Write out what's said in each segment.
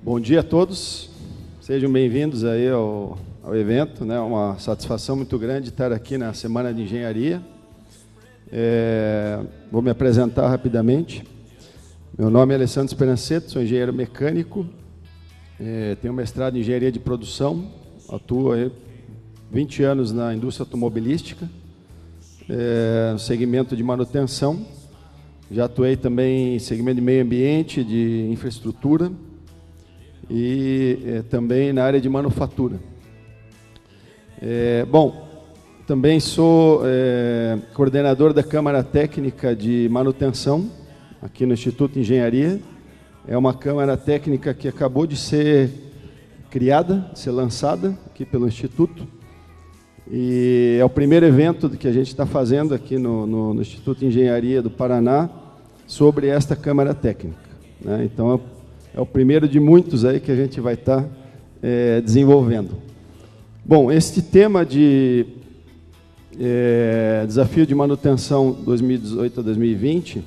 Bom dia a todos, sejam bem-vindos aí ao evento, né? Uma satisfação muito grande estar aqui na Semana de Engenharia. Vou me apresentar rapidamente. Meu nome é Alessandro Speranceto, sou engenheiro mecânico, tenho mestrado em Engenharia de Produção, atuo aí 20 anos na indústria automobilística, no segmento de manutenção. Já atuei também em segmento de meio ambiente, de infraestrutura e também na área de manufatura. Também sou coordenador da Câmara Técnica de Manutenção, aqui no Instituto de Engenharia. É uma Câmara Técnica que acabou de ser criada, de ser lançada aqui pelo Instituto. E é o primeiro evento que a gente está fazendo aqui no Instituto de Engenharia do Paraná sobre esta Câmara Técnica, né? Então, é o primeiro de muitos aí que a gente vai estar desenvolvendo. Bom, este tema de desafio de manutenção 2018 a 2020,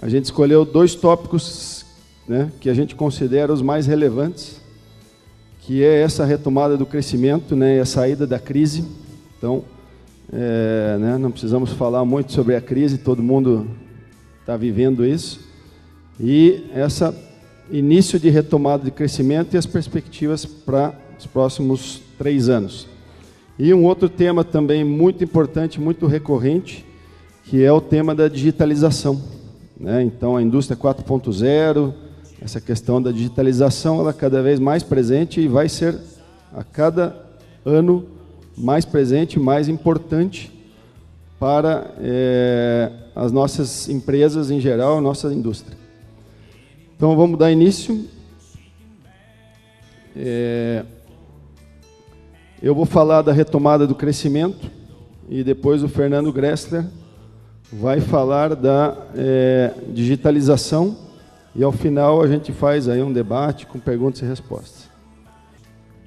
a gente escolheu dois tópicos, né, que a gente considera os mais relevantes, que é essa retomada do crescimento, né, e a saída da crise. Então, né, não precisamos falar muito sobre a crise, todo mundo está vivendo isso. E essa início de retomada de crescimento e as perspectivas para os próximos 3 anos. E um outro tema também muito importante, muito recorrente, que é o tema da digitalização, né? Então, a indústria 4.0, essa questão da digitalização, ela é cada vez mais presente e vai ser, a cada ano, mais presente, mais importante para as nossas empresas em geral, a nossa indústria. Então, vamos dar início. Eu vou falar da retomada do crescimento e depois o Fernando Gressler vai falar da digitalização e, ao final, a gente faz aí um debate com perguntas e respostas.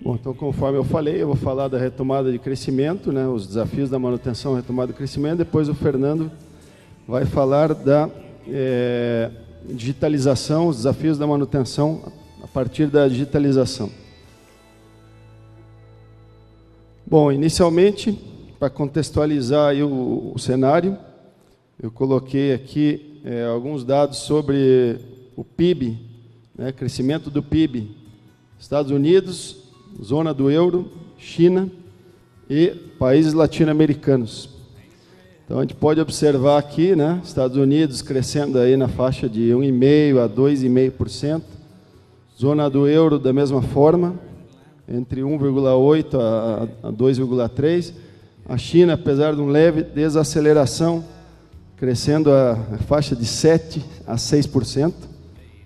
Bom, então, conforme eu falei, eu vou falar da retomada de crescimento, né, os desafios da manutenção, retomada do crescimento, depois o Fernando vai falar da digitalização, os desafios da manutenção a partir da digitalização. Bom, inicialmente, para contextualizar aí o cenário, eu coloquei aqui alguns dados sobre o PIB, né, crescimento do PIB, Estados Unidos, zona do euro, China e países latino-americanos. Então, a gente pode observar aqui, né, Estados Unidos crescendo aí na faixa de 1,5% a 2,5%, zona do euro da mesma forma, entre 1,8% a 2,3%. A China, apesar de um leve desaceleração, crescendo a faixa de 7% a 6%,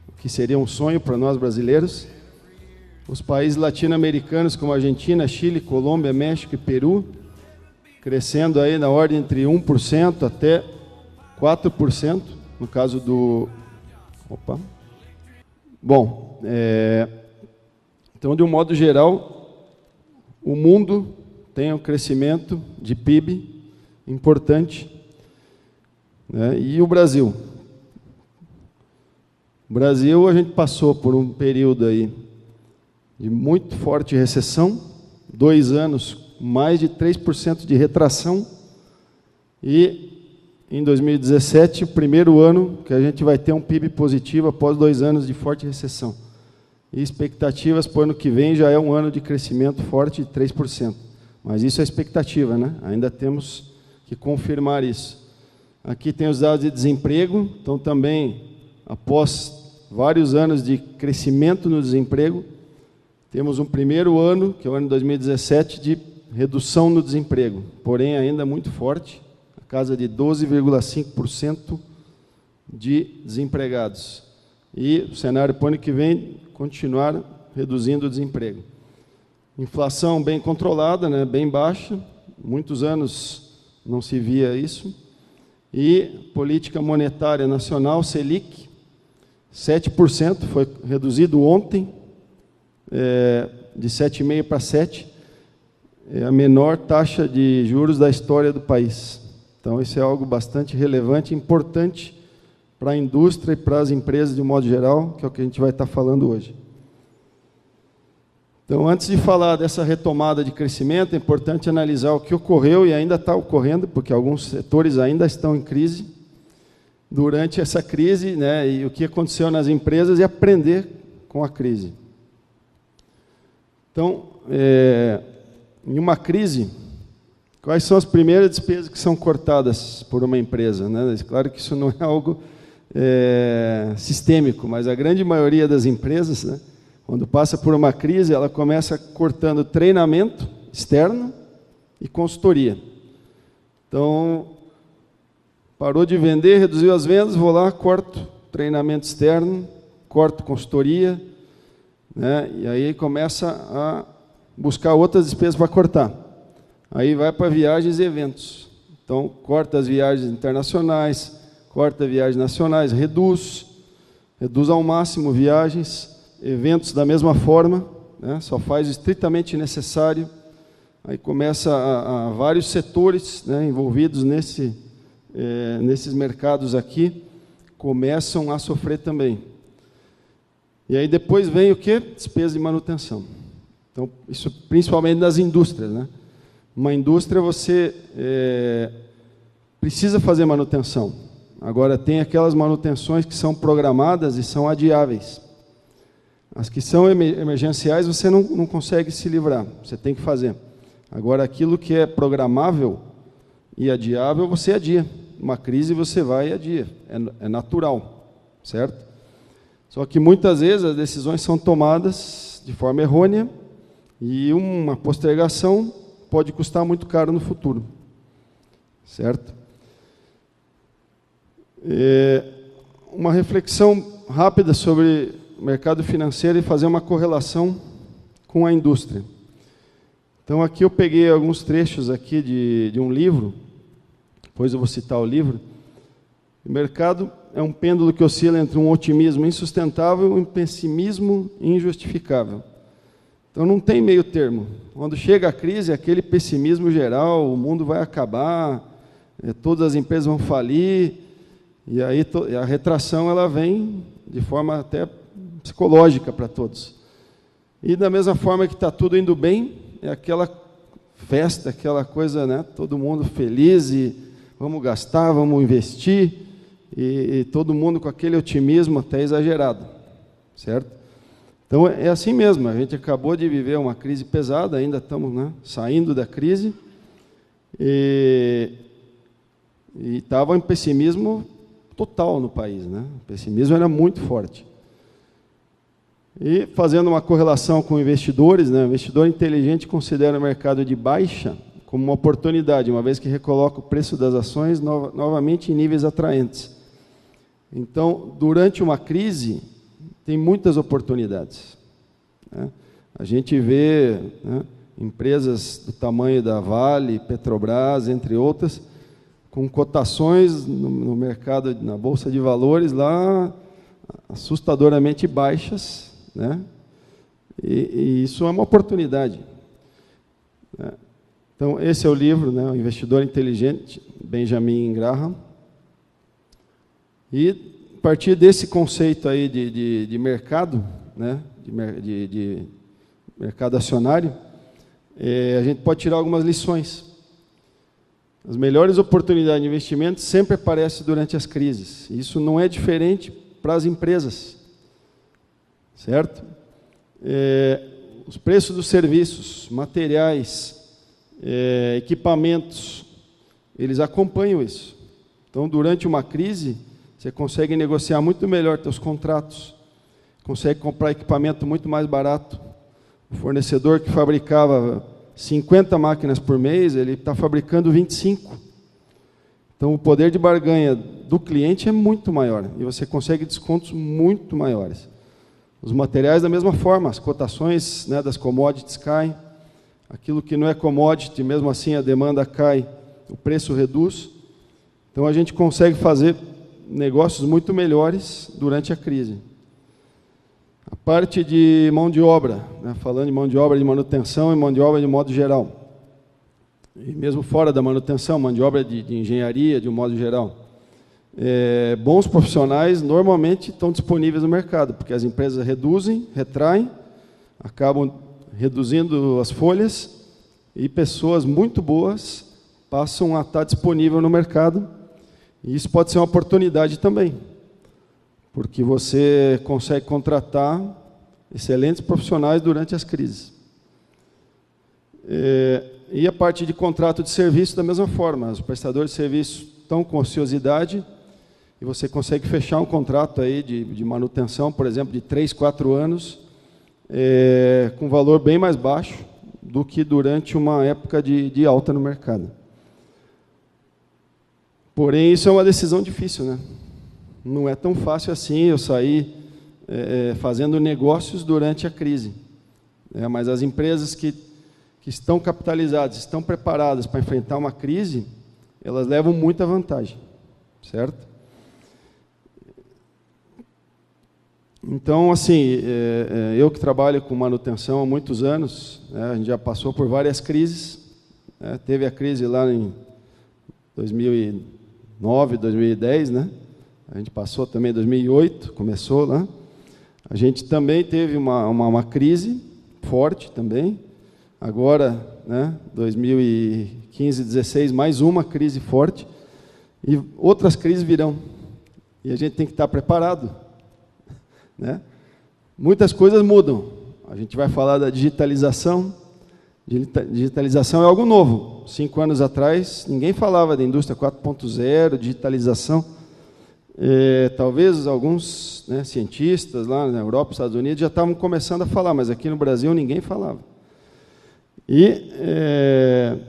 o que seria um sonho para nós brasileiros. Os países latino-americanos, como Argentina, Chile, Colômbia, México e Peru, crescendo aí na ordem entre 1% até 4%, no caso do... Bom, então, de um modo geral, o mundo tem um crescimento de PIB importante, né? E o Brasil? O Brasil, a gente passou por um período aí de muito forte recessão, 2 anos, mais de 3% de retração, e em 2017, o primeiro ano que a gente vai ter um PIB positivo após 2 anos de forte recessão. E expectativas para o ano que vem já é um ano de crescimento forte de 3%. Mas isso é expectativa, né? Ainda temos que confirmar isso. Aqui tem os dados de desemprego, então também, após vários anos de crescimento no desemprego, temos um primeiro ano, que é o ano de 2017, de redução no desemprego, porém ainda muito forte, a casa de 12,5% de desempregados. E o cenário para o ano que vem, continuar reduzindo o desemprego. Inflação bem controlada, né, bem baixa, muitos anos não se via isso. E política monetária nacional, Selic, 7%, foi reduzido ontem, de 7,5% para 7%, é a menor taxa de juros da história do país. Então, isso é algo bastante relevante, importante para a indústria e para as empresas de um modo geral, que é o que a gente vai estar falando hoje. Então, antes de falar dessa retomada de crescimento, é importante analisar o que ocorreu e ainda está ocorrendo, porque alguns setores ainda estão em crise durante essa crise, né, e o que aconteceu nas empresas e aprender com a crise. Então, em uma crise, quais são as primeiras despesas que são cortadas por uma empresa, né? Claro que isso não é algo sistêmico, mas a grande maioria das empresas, né, quando passa por uma crise, ela começa cortando treinamento externo e consultoria. Então, parou de vender, reduziu as vendas, vou lá, corto treinamento externo, corto consultoria, né, e aí começa a buscar outras despesas para cortar. Aí vai para viagens e eventos. Então, corta as viagens internacionais, corta viagens nacionais, reduz ao máximo viagens, eventos da mesma forma, né, só faz o estritamente necessário. Aí começa a vários setores, né, envolvidos nesses mercados aqui, começam a sofrer também. E aí depois vem o quê? Despesa de manutenção. Então, isso principalmente nas indústrias, né? Uma indústria, você precisa fazer manutenção. Agora, tem aquelas manutenções que são programadas e são adiáveis. As que são emergenciais, você não consegue se livrar, você tem que fazer. Agora, aquilo que é programável e adiável, você adia. Uma crise, você vai e adia. É natural, certo? Só que, muitas vezes, as decisões são tomadas de forma errônea e uma postergação pode custar muito caro no futuro, certo? Uma reflexão rápida sobre o mercado financeiro e fazer uma correlação com a indústria. Então, aqui eu peguei alguns trechos aqui de um livro, depois eu vou citar o livro. O mercado é um pêndulo que oscila entre um otimismo insustentável e um pessimismo injustificável. Então, não tem meio termo. Quando chega a crise, é aquele pessimismo geral, o mundo vai acabar, todas as empresas vão falir, e aí a retração ela vem de forma até psicológica para todos. E da mesma forma que está tudo indo bem, é aquela festa, aquela coisa, né, todo mundo feliz, e vamos gastar, vamos investir, e todo mundo com aquele otimismo até exagerado, certo? Então, é assim mesmo, a gente acabou de viver uma crise pesada, ainda estamos, né, saindo da crise, e estava em pessimismo total no país, né? O pessimismo era muito forte. E fazendo uma correlação com investidores, né, o investidor inteligente considera o mercado de baixa como uma oportunidade, uma vez que recoloca o preço das ações novamente em níveis atraentes. Então, durante uma crise, tem muitas oportunidades, né? A gente vê, né, empresas do tamanho da Vale, Petrobras, entre outras, com cotações no mercado, na Bolsa de Valores, lá assustadoramente baixas, né? E isso é uma oportunidade, né? Então, esse é o livro, né, O Investidor Inteligente, Benjamin Graham. E, a partir desse conceito aí de mercado, né, de mercado acionário, a gente pode tirar algumas lições. As melhores oportunidades de investimento sempre aparecem durante as crises. Isso não é diferente para as empresas, certo? Os preços dos serviços, materiais, equipamentos, eles acompanham isso. Então, durante uma crise, você consegue negociar muito melhor seus contratos, consegue comprar equipamento muito mais barato. O fornecedor que fabricava 50 máquinas por mês, ele está fabricando 25. Então, o poder de barganha do cliente é muito maior, e você consegue descontos muito maiores. Os materiais, da mesma forma, as cotações, né, das commodities caem, aquilo que não é commodity, mesmo assim a demanda cai, o preço reduz. Então, a gente consegue fazer negócios muito melhores durante a crise. A parte de mão de obra, né, falando de mão de obra de manutenção e mão de obra de modo geral. E mesmo fora da manutenção, mão de obra de engenharia, de um modo geral. Bons profissionais normalmente estão disponíveis no mercado, porque as empresas reduzem, retraem, acabam reduzindo as folhas, e pessoas muito boas passam a estar disponível no mercado, e isso pode ser uma oportunidade também, porque você consegue contratar excelentes profissionais durante as crises. E a parte de contrato de serviço, da mesma forma, os prestadores de serviço estão com ociosidade, e você consegue fechar um contrato aí de manutenção, por exemplo, de 3, 4 anos, com valor bem mais baixo do que durante uma época de alta no mercado. Porém, isso é uma decisão difícil, né? Não é tão fácil assim eu sair fazendo negócios durante a crise. Mas as empresas que estão capitalizadas, estão preparadas para enfrentar uma crise, elas levam muita vantagem, certo? Então, assim, eu que trabalho com manutenção há muitos anos, a gente já passou por várias crises, teve a crise lá em 2009, 2010, né? A gente passou também em 2008, começou lá. A gente também teve uma crise forte também. Agora, né, 2015, 2016, mais uma crise forte. E outras crises virão. E a gente tem que estar preparado, né? Muitas coisas mudam. A gente vai falar da digitalização. Digitalização é algo novo. 5 anos atrás, ninguém falava da indústria 4.0, digitalização. Talvez alguns, né, cientistas lá na Europa, Estados Unidos, já estavam começando a falar, mas aqui no Brasil ninguém falava. E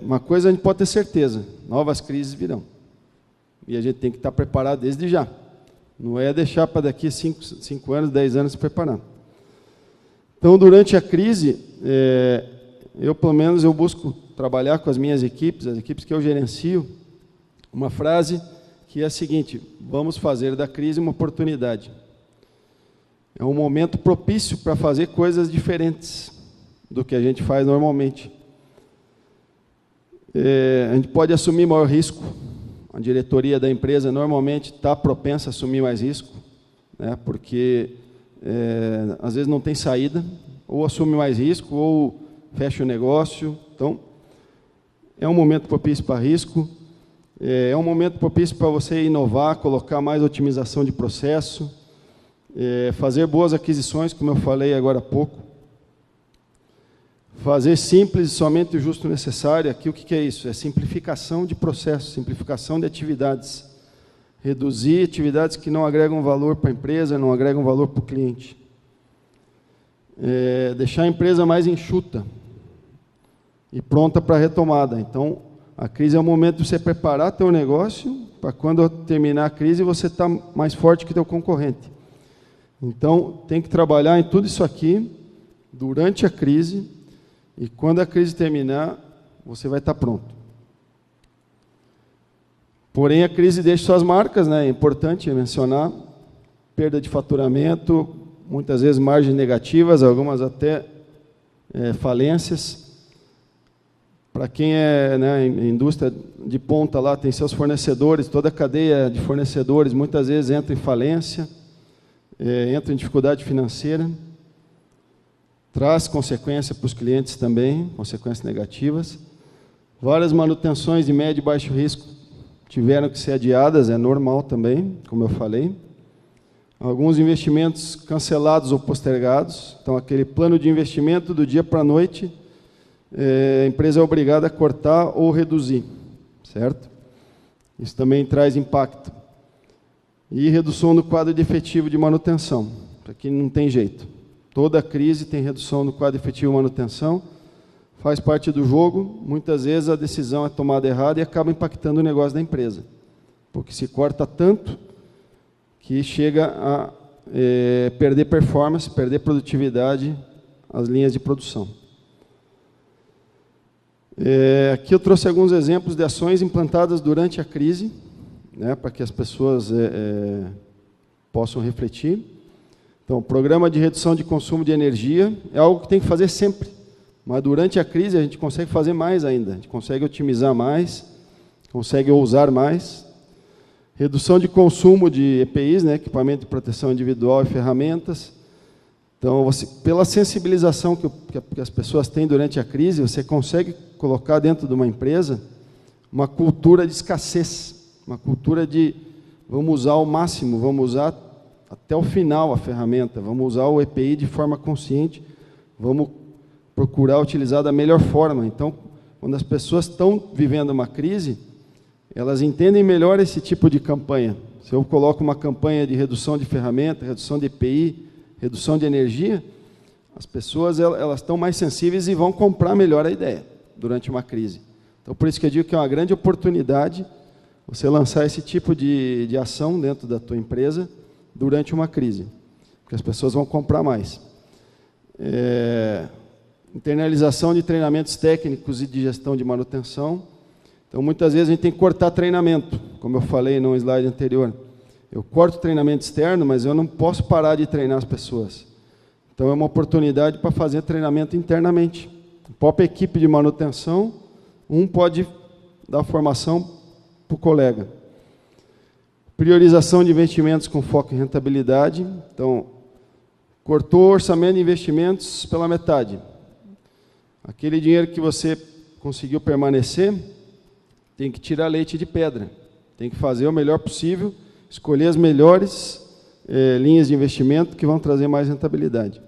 uma coisa a gente pode ter certeza, novas crises virão. E a gente tem que estar preparado desde já. Não é deixar para daqui 5 anos, 10 anos se preparar. Então, durante a crise, eu, pelo menos, eu busco trabalhar com as minhas equipes, as equipes que eu gerencio, uma frase que é a seguinte: vamos fazer da crise uma oportunidade. É um momento propício para fazer coisas diferentes do que a gente faz normalmente. A gente pode assumir maior risco. A diretoria da empresa normalmente está propensa a assumir mais risco, né, porque às vezes não tem saída, ou assume mais risco, ou fecha o negócio. Então, é um momento propício para risco. É um momento propício para você inovar, colocar mais otimização de processo, fazer boas aquisições, como eu falei agora há pouco, fazer simples e somente o justo necessário. Aqui o que é isso? É simplificação de processos, simplificação de atividades, reduzir atividades que não agregam valor para a empresa, não agregam valor para o cliente, deixar a empresa mais enxuta e pronta para a retomada. Então, a crise é o momento de você preparar teu negócio para quando terminar a crise você estar mais forte que teu concorrente. Então, tem que trabalhar em tudo isso aqui durante a crise, e quando a crise terminar, você vai estar pronto. Porém, a crise deixa suas marcas, né? É importante mencionar: perda de faturamento, muitas vezes margens negativas, algumas até falências. Para quem é, né, indústria de ponta lá, tem seus fornecedores, toda a cadeia de fornecedores muitas vezes entra em falência, entra em dificuldade financeira, traz consequência para os clientes também, consequências negativas. Várias manutenções de médio e baixo risco tiveram que ser adiadas, é normal também, como eu falei. Alguns investimentos cancelados ou postergados. Então, aquele plano de investimento do dia para a noite, a empresa é obrigada a cortar ou reduzir, certo? Isso também traz impacto. E redução do quadro de efetivo de manutenção. Aqui não tem jeito. Toda crise tem redução do quadro de efetivo de manutenção, faz parte do jogo. Muitas vezes a decisão é tomada errada e acaba impactando o negócio da empresa, porque se corta tanto que chega a perder performance, perder produtividade, as linhas de produção. Aqui eu trouxe alguns exemplos de ações implantadas durante a crise, né, para que as pessoas possam refletir. Então, o programa de redução de consumo de energia é algo que tem que fazer sempre, mas durante a crise a gente consegue fazer mais ainda, a gente consegue otimizar mais, consegue ousar mais. Redução de consumo de EPIs, né, equipamento de proteção individual e ferramentas, Então, pela sensibilização que as pessoas têm durante a crise, você consegue colocar dentro de uma empresa uma cultura de escassez, uma cultura de vamos usar ao máximo, vamos usar até o final a ferramenta, vamos usar o EPI de forma consciente, vamos procurar utilizar da melhor forma. Então, quando as pessoas estão vivendo uma crise, elas entendem melhor esse tipo de campanha. Se eu coloco uma campanha de redução de ferramenta, redução de EPI, redução de energia, as pessoas elas estão mais sensíveis e vão comprar melhor a ideia durante uma crise. Então, por isso que eu digo que é uma grande oportunidade você lançar esse tipo de ação dentro da tua empresa durante uma crise, porque as pessoas vão comprar mais. Internalização de treinamentos técnicos e de gestão de manutenção. Então, muitas vezes a gente tem que cortar treinamento, como eu falei no slide anterior. Eu corto treinamento externo, mas eu não posso parar de treinar as pessoas. Então, é uma oportunidade para fazer treinamento internamente. A própria equipe de manutenção, um pode dar formação para o colega. Priorização de investimentos com foco em rentabilidade. Então, cortou o orçamento de investimentos pela metade. Aquele dinheiro que você conseguiu permanecer, tem que tirar leite de pedra. Tem que fazer o melhor possível, escolher as melhores linhas de investimento que vão trazer mais rentabilidade.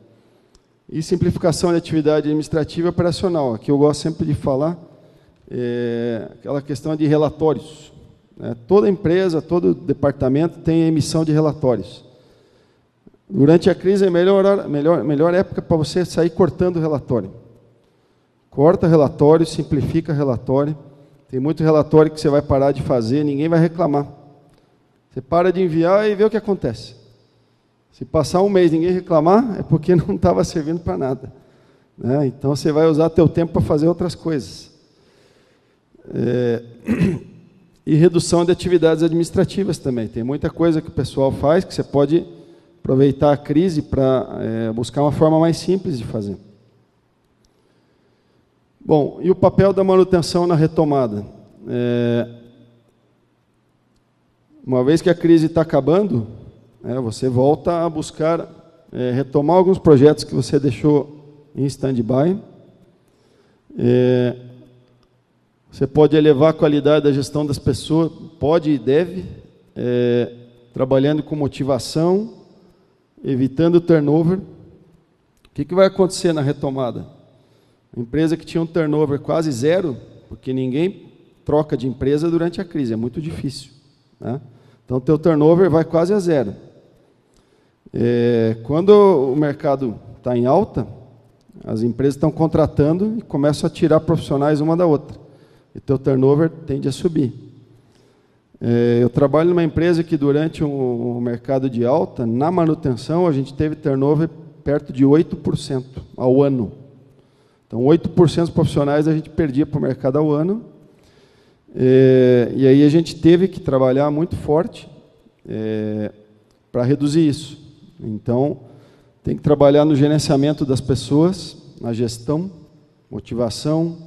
E simplificação de atividade administrativa e operacional. Aqui eu gosto sempre de falar aquela questão de relatórios. Toda empresa, todo departamento tem emissão de relatórios. Durante a crise é a melhor época para você sair cortando relatório. Corta relatório, simplifica relatório. Tem muito relatório que você vai parar de fazer, ninguém vai reclamar. Você para de enviar e vê o que acontece. Se passar um mês e ninguém reclamar, é porque não estava servindo para nada. Então, você vai usar teu tempo para fazer outras coisas. E redução de atividades administrativas também. Tem muita coisa que o pessoal faz que você pode aproveitar a crise para buscar uma forma mais simples de fazer. Bom, e o papel da manutenção na retomada? Uma vez que a crise está acabando, você volta a buscar retomar alguns projetos que você deixou em stand-by. Você pode elevar a qualidade da gestão das pessoas, pode e deve, trabalhando com motivação, evitando o turnover. O que vai acontecer na retomada? A empresa que tinha um turnover quase zero, porque ninguém troca de empresa durante a crise, é muito difícil. Então, o teu turnover vai quase a zero. Quando o mercado está em alta, as empresas estão contratando e começam a tirar profissionais uma da outra. E teu turnover tende a subir. Eu trabalho numa empresa que durante o mercado de alta, na manutenção, a gente teve turnover perto de 8% ao ano. Então, 8% dos profissionais a gente perdia para o mercado ao ano. E aí a gente teve que trabalhar muito forte para reduzir isso. Então, tem que trabalhar no gerenciamento das pessoas, na gestão, motivação,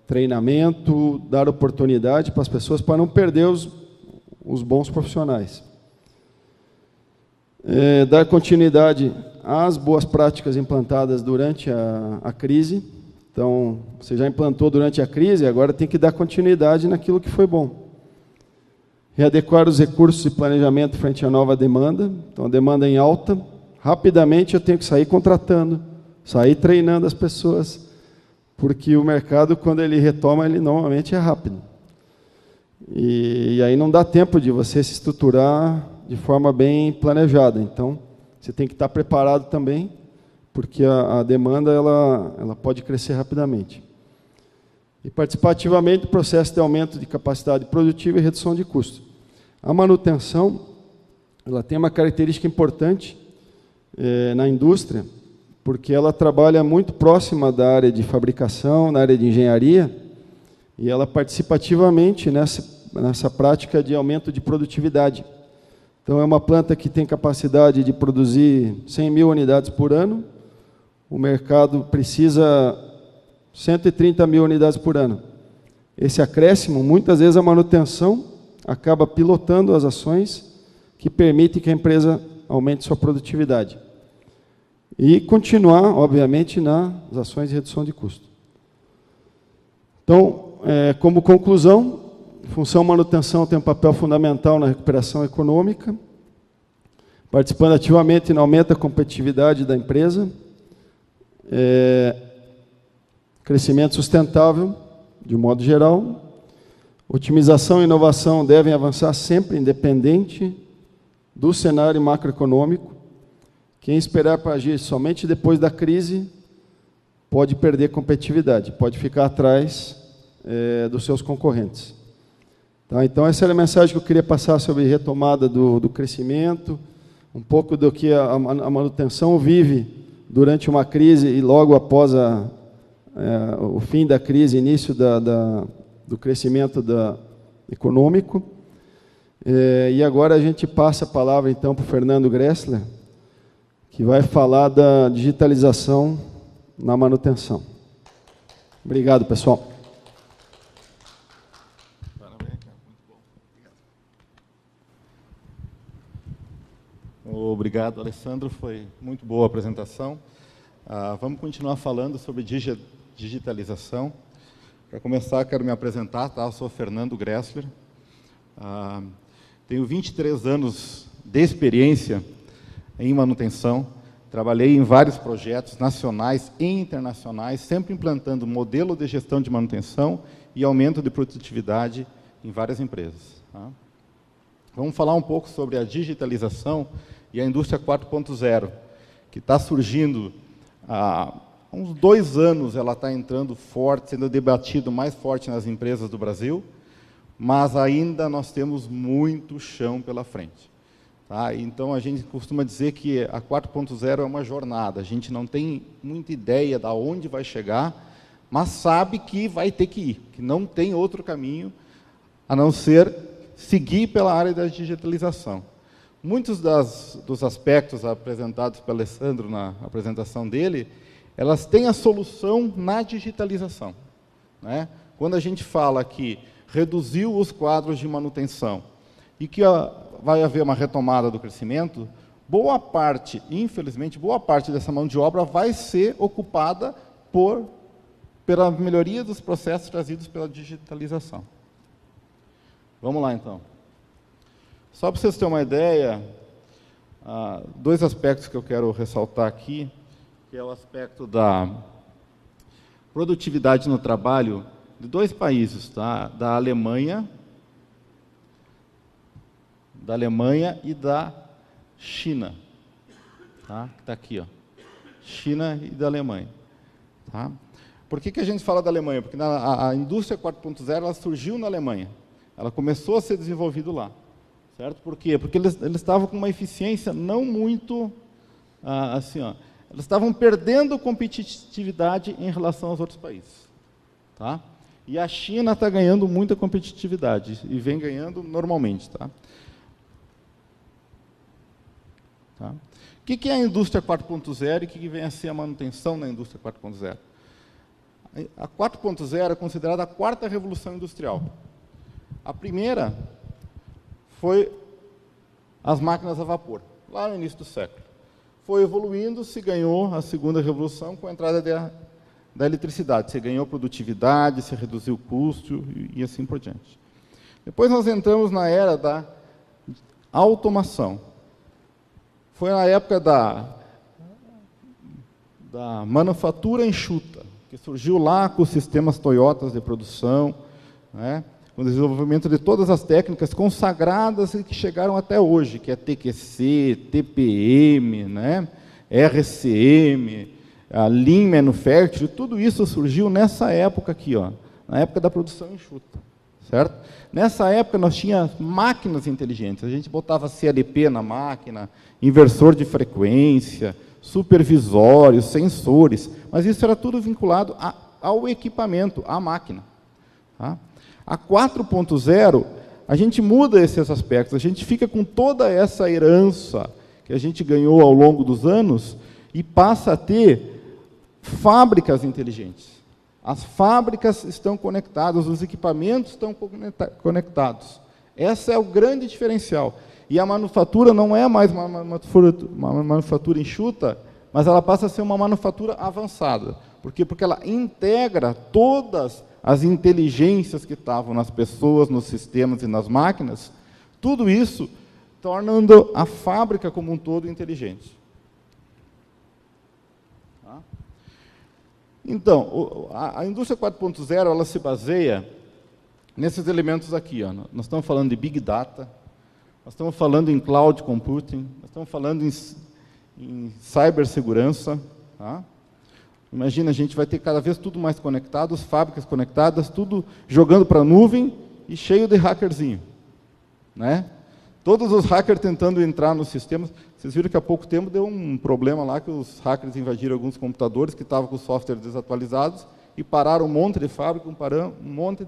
treinamento, dar oportunidade para as pessoas para não perder os bons profissionais. Dar continuidade às boas práticas implantadas durante a crise. Então, você já implantou durante a crise, agora tem que dar continuidade naquilo que foi bom. Readequar os recursos e planejamento frente à nova demanda. Então, a demanda em alta, rapidamente eu tenho que sair contratando, sair treinando as pessoas, porque o mercado, quando ele retoma, ele normalmente é rápido. E aí não dá tempo de você se estruturar de forma bem planejada. Então, você tem que estar preparado também, porque a demanda ela pode crescer rapidamente. E participar ativamente do processo de aumento de capacidade produtiva e redução de custos. A manutenção ela tem uma característica importante na indústria, porque ela trabalha muito próxima da área de fabricação, na área de engenharia, e ela participa ativamente nessa prática de aumento de produtividade. Então, é uma planta que tem capacidade de produzir 100 mil unidades por ano, o mercado precisa 130 mil unidades por ano. Esse acréscimo, muitas vezes a manutenção acaba pilotando as ações que permitem que a empresa aumente sua produtividade. E continuar, obviamente, nas ações de redução de custo. Então, como conclusão, função manutenção tem um papel fundamental na recuperação econômica, participando ativamente no aumento da competitividade da empresa, crescimento sustentável, de um modo geral, otimização e inovação devem avançar sempre, independente do cenário macroeconômico. Quem esperar para agir somente depois da crise pode perder competitividade, pode ficar atrás dos seus concorrentes. Tá? Então, essa era a mensagem que eu queria passar sobre retomada do crescimento, um pouco do que a manutenção vive durante uma crise e logo após o fim da crise, início do crescimento econômico. E agora a gente passa a palavra, então, para o Fernando Gressler, que vai falar da digitalização na manutenção. Obrigado, pessoal. Obrigado, Alessandro. Foi muito boa a apresentação. Vamos continuar falando sobre digitalização. Para começar, quero me apresentar. Tá? Eu sou Fernando Gressler. Tenho 23 anos de experiência em manutenção. Trabalhei em vários projetos nacionais e internacionais, sempre implantando modelo de gestão de manutenção e aumento de produtividade em várias empresas. Tá? Vamos falar um pouco sobre a digitalização e a indústria 4.0, que está surgindo há uns 2 anos, ela está entrando forte, sendo debatido mais forte nas empresas do Brasil, mas ainda nós temos muito chão pela frente. Tá? Então, a gente costuma dizer que a 4.0 é uma jornada, a gente não tem muita ideia de onde vai chegar, mas sabe que vai ter que ir, que não tem outro caminho a não ser seguir pela área da digitalização. Muitos dos aspectos apresentados pelo Alessandro na apresentação dele, elas têm a solução na digitalização. Né? Quando a gente fala que reduziu os quadros de manutenção e que vai haver uma retomada do crescimento, boa parte, infelizmente, boa parte dessa mão de obra vai ser ocupada pela melhoria dos processos trazidos pela digitalização. Vamos lá, então. Só para vocês terem uma ideia, 2 aspectos que eu quero ressaltar aqui, que é o aspecto da produtividade no trabalho de 2 países, tá? Da Alemanha e da China. Tá? Que está aqui, ó. China e da Alemanha. Tá? Por que a gente fala da Alemanha? Porque a indústria 4.0 ela surgiu na Alemanha. Ela começou a ser desenvolvida lá. Certo? Por quê? Porque eles estavam com uma eficiência não muito assim, ó. Eles estavam perdendo competitividade em relação aos outros países. Tá? E a China está ganhando muita competitividade, e vem ganhando normalmente. Tá? Tá? O que é a indústria 4.0 e o que vem a ser a manutenção na indústria 4.0? A 4.0 é considerada a 4ª revolução industrial. A primeira foi as máquinas a vapor, lá no início do século. Foi evoluindo, se ganhou a 2ª revolução com a entrada da eletricidade. Se ganhou produtividade, se reduziu o custo e assim por diante. Depois nós entramos na era da automação. Foi na época da manufatura enxuta, que surgiu lá com os sistemas Toyotas de produção, né? Com o desenvolvimento de todas as técnicas consagradas e que chegaram até hoje, que é TQC, TPM, né? RCM, a Lean Manufacturing, tudo isso surgiu nessa época aqui, ó, na época da produção enxuta, certo? Nessa época nós tínhamos máquinas inteligentes, a gente botava CLP na máquina, inversor de frequência, supervisórios, sensores, mas isso era tudo vinculado ao equipamento, à máquina. Tá? A 4.0, a gente muda esses aspectos, a gente fica com toda essa herança que a gente ganhou ao longo dos anos e passa a ter fábricas inteligentes. As fábricas estão conectadas, os equipamentos estão conectados. Esse é o grande diferencial. E a manufatura não é mais uma manufatura enxuta, mas ela passa a ser uma manufatura avançada. Por quê? Porque ela integra todas as inteligências que estavam nas pessoas, nos sistemas e nas máquinas, tudo isso tornando a fábrica como um todo inteligente. Então, a indústria 4.0, ela se baseia nesses elementos aqui. Ó. Nós estamos falando de Big Data, nós estamos falando em Cloud Computing, nós estamos falando em cibersegurança. Tá? Imagina, a gente vai ter cada vez tudo mais conectado, as fábricas conectadas, tudo jogando para a nuvem e cheio de hackerzinho. Né? Todos os hackers tentando entrar nos sistemas. Vocês viram que há pouco tempo deu um problema lá, que os hackers invadiram alguns computadores que estavam com os softwares desatualizados e pararam um monte de fábricas, um monte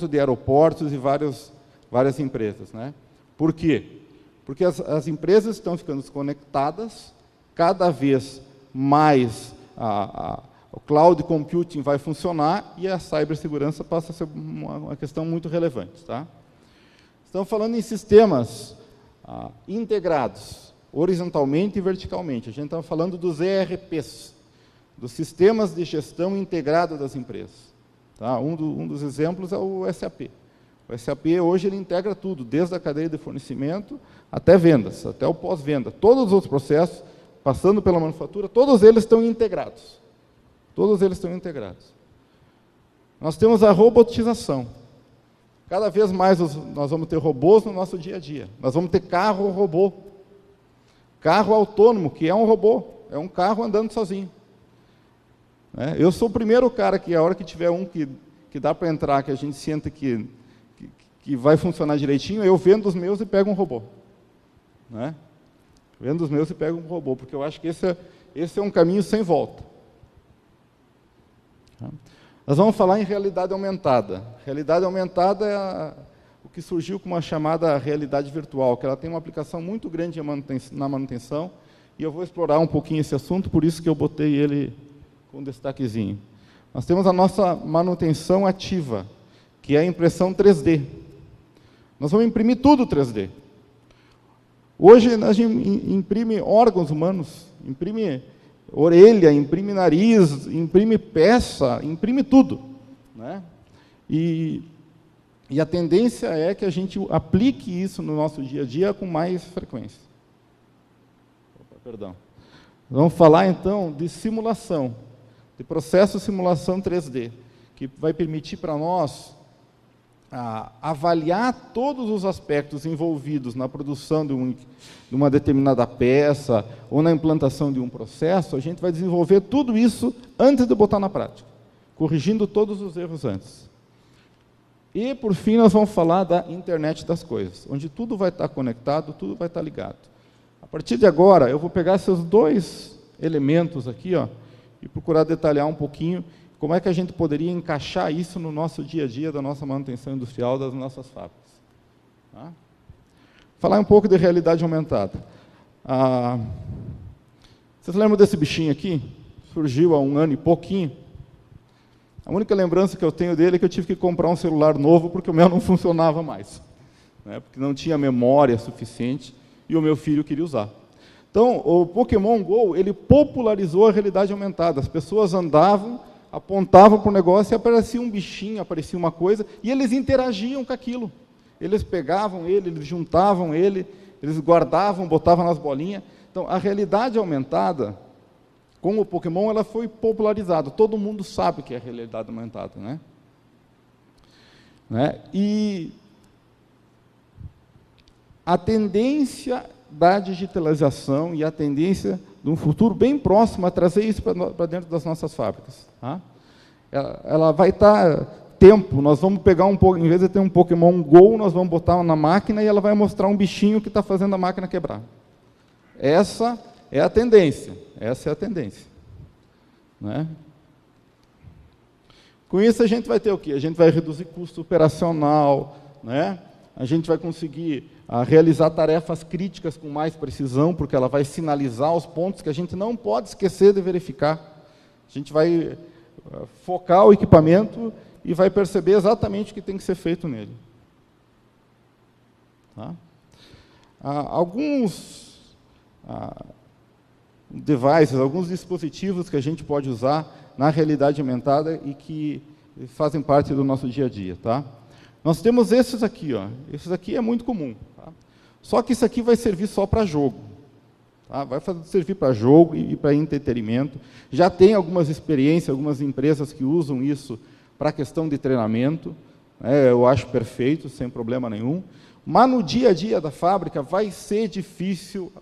de aeroportos e várias empresas. Né? Por quê? Porque as empresas estão ficando desconectadas, cada vez mais o cloud computing vai funcionar e a cibersegurança passa a ser uma questão muito relevante. Tá? Estamos falando em sistemas integrados, horizontalmente e verticalmente. A gente está falando dos ERPs, dos sistemas de gestão integrado das empresas. Tá? Um dos exemplos é o SAP. O SAP hoje ele integra tudo, desde a cadeia de fornecimento até vendas, até o pós-venda. Todos os outros processos, passando pela manufatura, todos eles estão integrados. Todos eles estão integrados. Nós temos a robotização. Cada vez mais nós vamos ter robôs no nosso dia a dia. Nós vamos ter carro robô. Carro autônomo, que é um robô. É um carro andando sozinho. Eu sou o primeiro cara que, a hora que tiver um que dá para entrar, que a gente senta que vai funcionar direitinho, eu vendo os meus e pego um robô. Vendo os meus e pego um robô, porque eu acho que esse é um caminho sem volta. Nós vamos falar em realidade aumentada. Realidade aumentada é o que surgiu com uma chamada realidade virtual, que ela tem uma aplicação muito grande na manutenção, e eu vou explorar um pouquinho esse assunto, por isso que eu botei ele com um destaquezinho. Nós temos a nossa manutenção ativa, que é a impressão 3D. Nós vamos imprimir tudo 3D. Hoje, a gente imprime órgãos humanos, imprime orelha, imprime nariz, imprime peça, imprime tudo. Né? E a tendência é que a gente aplique isso no nosso dia a dia com mais frequência. Perdão. Vamos falar, então, de simulação, de processo de simulação 3D, que vai permitir para nós avaliar todos os aspectos envolvidos na produção de uma determinada peça ou na implantação de um processo. A gente vai desenvolver tudo isso antes de botar na prática, corrigindo todos os erros antes. E, por fim, nós vamos falar da internet das coisas, onde tudo vai estar conectado, tudo vai estar ligado. A partir de agora, eu vou pegar esses dois elementos aqui, ó, e procurar detalhar um pouquinho como é que a gente poderia encaixar isso no nosso dia a dia, da nossa manutenção industrial, das nossas fábricas. Tá? Falar um pouco de realidade aumentada. Vocês lembram desse bichinho aqui? Surgiu há 1 ano e pouquinho. A única lembrança que eu tenho dele é que eu tive que comprar um celular novo, porque o meu não funcionava mais. Né? Porque não tinha memória suficiente, e o meu filho queria usar. Então, o Pokémon GO, ele popularizou a realidade aumentada. As pessoas andavam, apontavam para o negócio e aparecia um bichinho, aparecia uma coisa, e eles interagiam com aquilo. Eles pegavam ele, eles juntavam ele, eles guardavam, botavam nas bolinhas. Então, a realidade aumentada, com o Pokémon, ela foi popularizada. Todo mundo sabe o que é realidade aumentada. E a tendência da digitalização e a tendência de um futuro bem próximo a trazer isso para dentro das nossas fábricas. Tá? Ela vai estar tempo, nós vamos pegar em vez de ter um Pokémon GO, nós vamos botar na máquina e ela vai mostrar um bichinho que está fazendo a máquina quebrar. Essa é a tendência. Né? Com isso a gente vai ter o quê? A gente vai reduzir custo operacional, né? A gente vai conseguir realizar tarefas críticas com mais precisão, porque ela vai sinalizar os pontos que a gente não pode esquecer de verificar. A gente vai focar o equipamento e vai perceber exatamente o que tem que ser feito nele. Tá? Alguns devices, alguns dispositivos que a gente pode usar na realidade aumentada e que fazem parte do nosso dia a dia. Tá? Nós temos esses aqui. Esses aqui é muito comum. Tá? Só que isso aqui vai servir só para jogo. Tá? Vai servir para jogo e para entretenimento. Já tem algumas experiências, algumas empresas que usam isso para a questão de treinamento. Eu acho perfeito, sem problema nenhum. Mas no dia a dia da fábrica vai ser difícil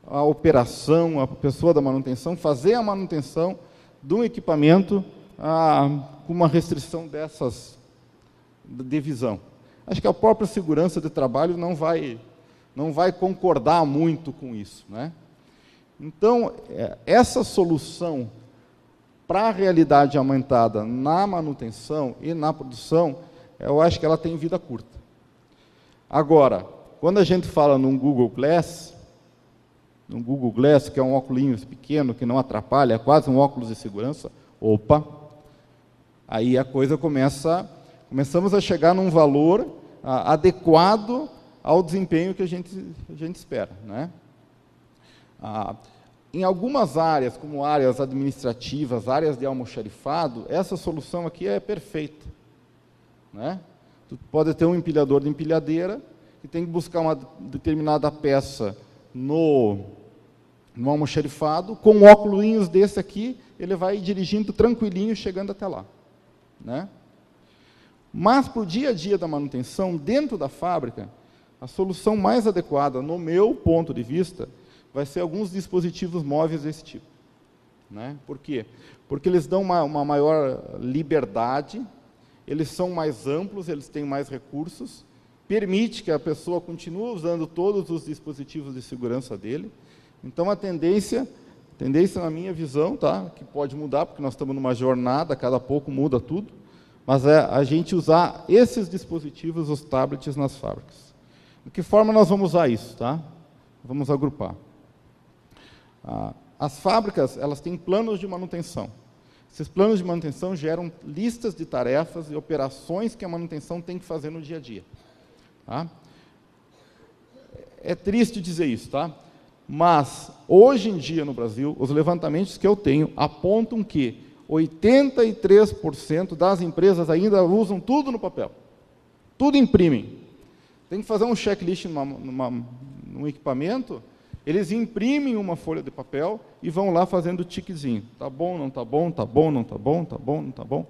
a operação, a pessoa da manutenção, fazer a manutenção de um equipamento com uma restrição dessas de visão. Acho que a própria segurança de trabalho não vai concordar muito com isso, né? Então, essa solução para a realidade aumentada na manutenção e na produção, eu acho que ela tem vida curta. Agora, quando a gente fala num Google Glass, que é um óculos pequeno, que não atrapalha, é quase um óculos de segurança, aí a coisa começamos a chegar num valor adequado ao desempenho que a gente espera, né? Em algumas áreas, como áreas administrativas, áreas de almoxarifado, essa solução aqui é perfeita, né? Tu pode ter um empilhador de empilhadeira que tem que buscar uma determinada peça no almoxarifado, com um óculos desse aqui, ele vai dirigindo tranquilinho, chegando até lá, né? Mas, para o dia a dia da manutenção, dentro da fábrica, a solução mais adequada, no meu ponto de vista, vai ser alguns dispositivos móveis desse tipo, né? Por quê? Porque eles dão uma maior liberdade, eles são mais amplos, eles têm mais recursos, permite que a pessoa continue usando todos os dispositivos de segurança dele. Então, a tendência na minha visão, tá, que pode mudar, porque nós estamos numa jornada, cada pouco muda tudo, mas é a gente usar esses dispositivos, os tablets, nas fábricas. De que forma nós vamos usar isso? Tá? Vamos agrupar. As fábricas, elas têm planos de manutenção. Esses planos de manutenção geram listas de tarefas e operações que a manutenção tem que fazer no dia a dia. Tá? É triste dizer isso, tá? Mas, hoje em dia no Brasil, os levantamentos que eu tenho apontam que 83% das empresas ainda usam tudo no papel. Tudo imprimem. Tem que fazer um checklist num equipamento, eles imprimem uma folha de papel e vão lá fazendo o tiquezinho. Tá bom, não tá bom, tá bom, não tá bom, tá bom, não tá bom.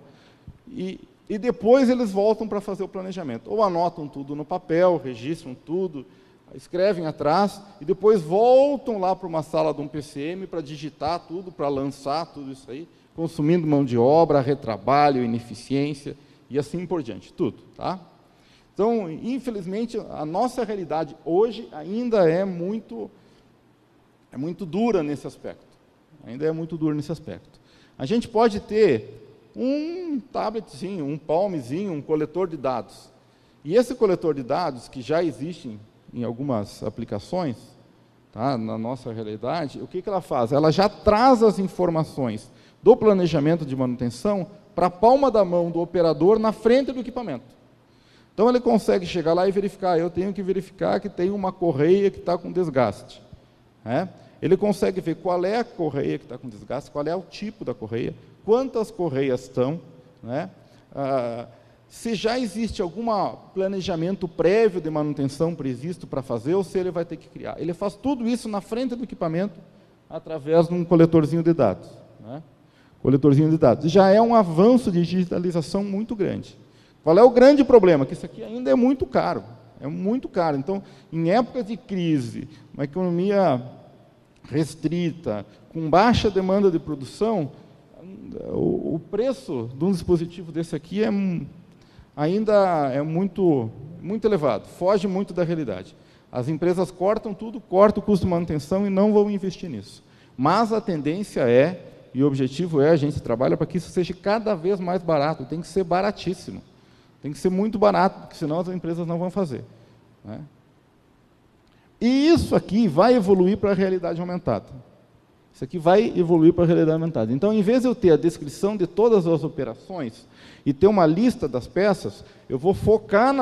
E depois eles voltam para fazer o planejamento. Ou anotam tudo no papel, registram tudo, escrevem atrás, e depois voltam lá para uma sala de um PCM para digitar tudo, para lançar tudo isso aí, consumindo mão de obra, retrabalho, ineficiência, e assim por diante, tudo. Tá? Então, infelizmente, a nossa realidade hoje ainda é muito dura nesse aspecto. Ainda é muito dura nesse aspecto. A gente pode ter um tabletzinho, um palmzinho, um coletor de dados. E esse coletor de dados, que já existe em algumas aplicações, tá, na nossa realidade, o que ela faz? Ela já traz as informações do planejamento de manutenção para a palma da mão do operador na frente do equipamento. Então, ele consegue chegar lá e verificar, eu tenho que verificar que tem uma correia que está com desgaste. Né? Ele consegue ver qual é a correia que está com desgaste, qual é o tipo da correia, quantas correias estão, né? Se já existe algum planejamento prévio de manutenção previsto para fazer, ou se ele vai ter que criar. Ele faz tudo isso na frente do equipamento, através de um coletorzinho de dados. Né? Coletorzinho de dados. Já é um avanço de digitalização muito grande. Qual é o grande problema? Que isso aqui ainda é muito caro. É muito caro. Então, em épocas de crise, uma economia restrita, com baixa demanda de produção, o preço de um dispositivo desse aqui ainda é muito elevado, foge muito da realidade. As empresas cortam tudo, cortam o custo de manutenção e não vão investir nisso. Mas a tendência e o objetivo a gente trabalha para que isso seja cada vez mais barato, tem que ser baratíssimo. Tem que ser muito barato, porque senão as empresas não vão fazer. Né? E isso aqui vai evoluir para a realidade aumentada. Isso aqui vai evoluir para a realidade aumentada. Então, em vez de eu ter a descrição de todas as operações e ter uma lista das peças, eu vou focar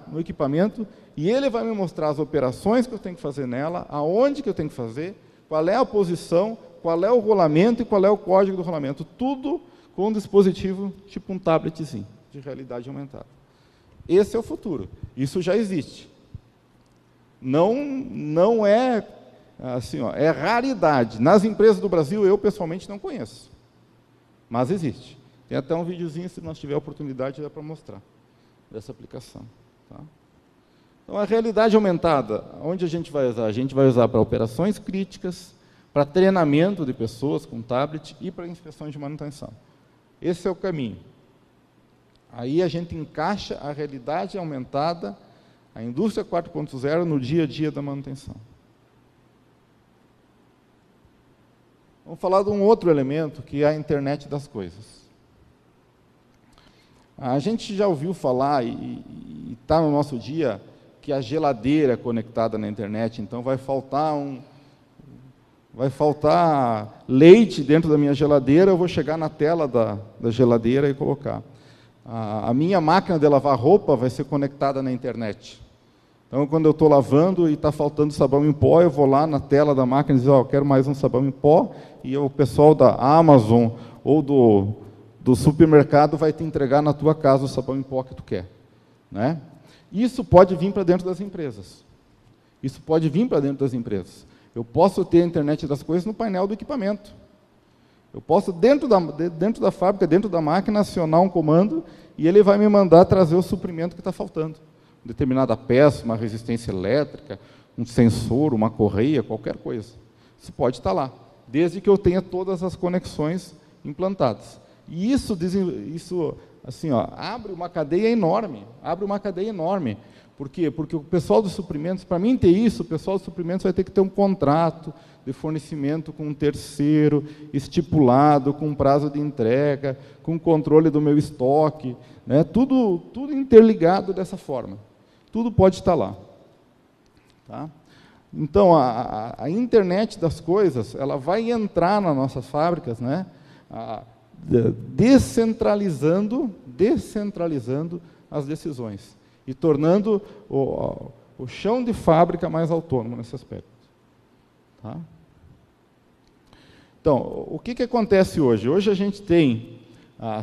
no equipamento E ele vai me mostrar as operações que eu tenho que fazer nela, aonde que eu tenho que fazer, qual é a posição, qual é o rolamento e qual é o código do rolamento. Tudo com um dispositivo tipo um tabletzinho de realidade aumentada. Esse é o futuro. Isso já existe. Não é assim, ó, é raridade. Nas empresas do Brasil, eu pessoalmente não conheço. Mas existe. Tem até um videozinho, se nós tiver oportunidade, dá para mostrar, dessa aplicação. Tá? Então, a realidade aumentada, onde a gente vai usar? A gente vai usar para operações críticas, para treinamento de pessoas com tablet e para inspeções de manutenção. Esse é o caminho. Aí a gente encaixa a realidade aumentada, a indústria 4.0 no dia a dia da manutenção. Vamos falar de um outro elemento, que é a internet das coisas. A gente já ouviu falar, e está no nosso dia, que a geladeira é conectada na internet, então vai faltar leite dentro da minha geladeira, eu vou chegar na tela da geladeira e colocar. A minha máquina de lavar roupa vai ser conectada na internet. Então, quando eu estou lavando e está faltando sabão em pó, eu vou lá na tela da máquina e dizer, eu quero mais um sabão em pó, e o pessoal da Amazon ou do supermercado vai te entregar na tua casa o sabão em pó que tu quer. Né? Isso pode vir para dentro das empresas. Isso pode vir para dentro das empresas. Eu posso ter a internet das coisas no painel do equipamento. Eu posso, dentro da fábrica, dentro da máquina, acionar um comando e ele vai me mandar trazer o suprimento que está faltando. Determinada peça, uma resistência elétrica, um sensor, uma correia, qualquer coisa. Isso pode estar lá, desde que eu tenha todas as conexões implantadas. E isso assim, ó, abre uma cadeia enorme. Por quê? Porque o pessoal dos suprimentos, para mim ter isso, o pessoal dos suprimentos vai ter que ter um contrato de fornecimento com um terceiro, estipulado, com prazo de entrega, com controle do meu estoque, né? Tudo interligado dessa forma. Tudo pode estar lá. Tá? Então, a internet das coisas, ela vai entrar nas nossas fábricas, né? Descentralizando as decisões e tornando o chão de fábrica mais autônomo nesse aspecto. Tá? Então, o que acontece hoje? Hoje a gente tem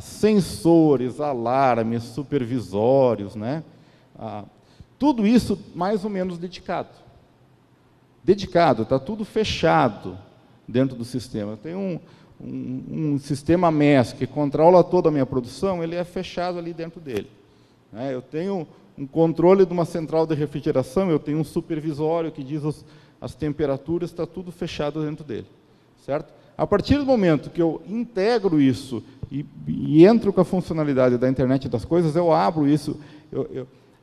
sensores, alarmes, supervisórios, né? Tudo isso mais ou menos dedicado. Está tudo fechado dentro do sistema. Tem um sistema MES que controla toda a minha produção, ele é fechado ali dentro dele. Né? Eu tenho um controle de uma central de refrigeração, eu tenho um supervisório que diz as temperaturas, está tudo fechado dentro dele. Certo? A partir do momento que eu integro isso e entro com a funcionalidade da internet das coisas, eu abro isso,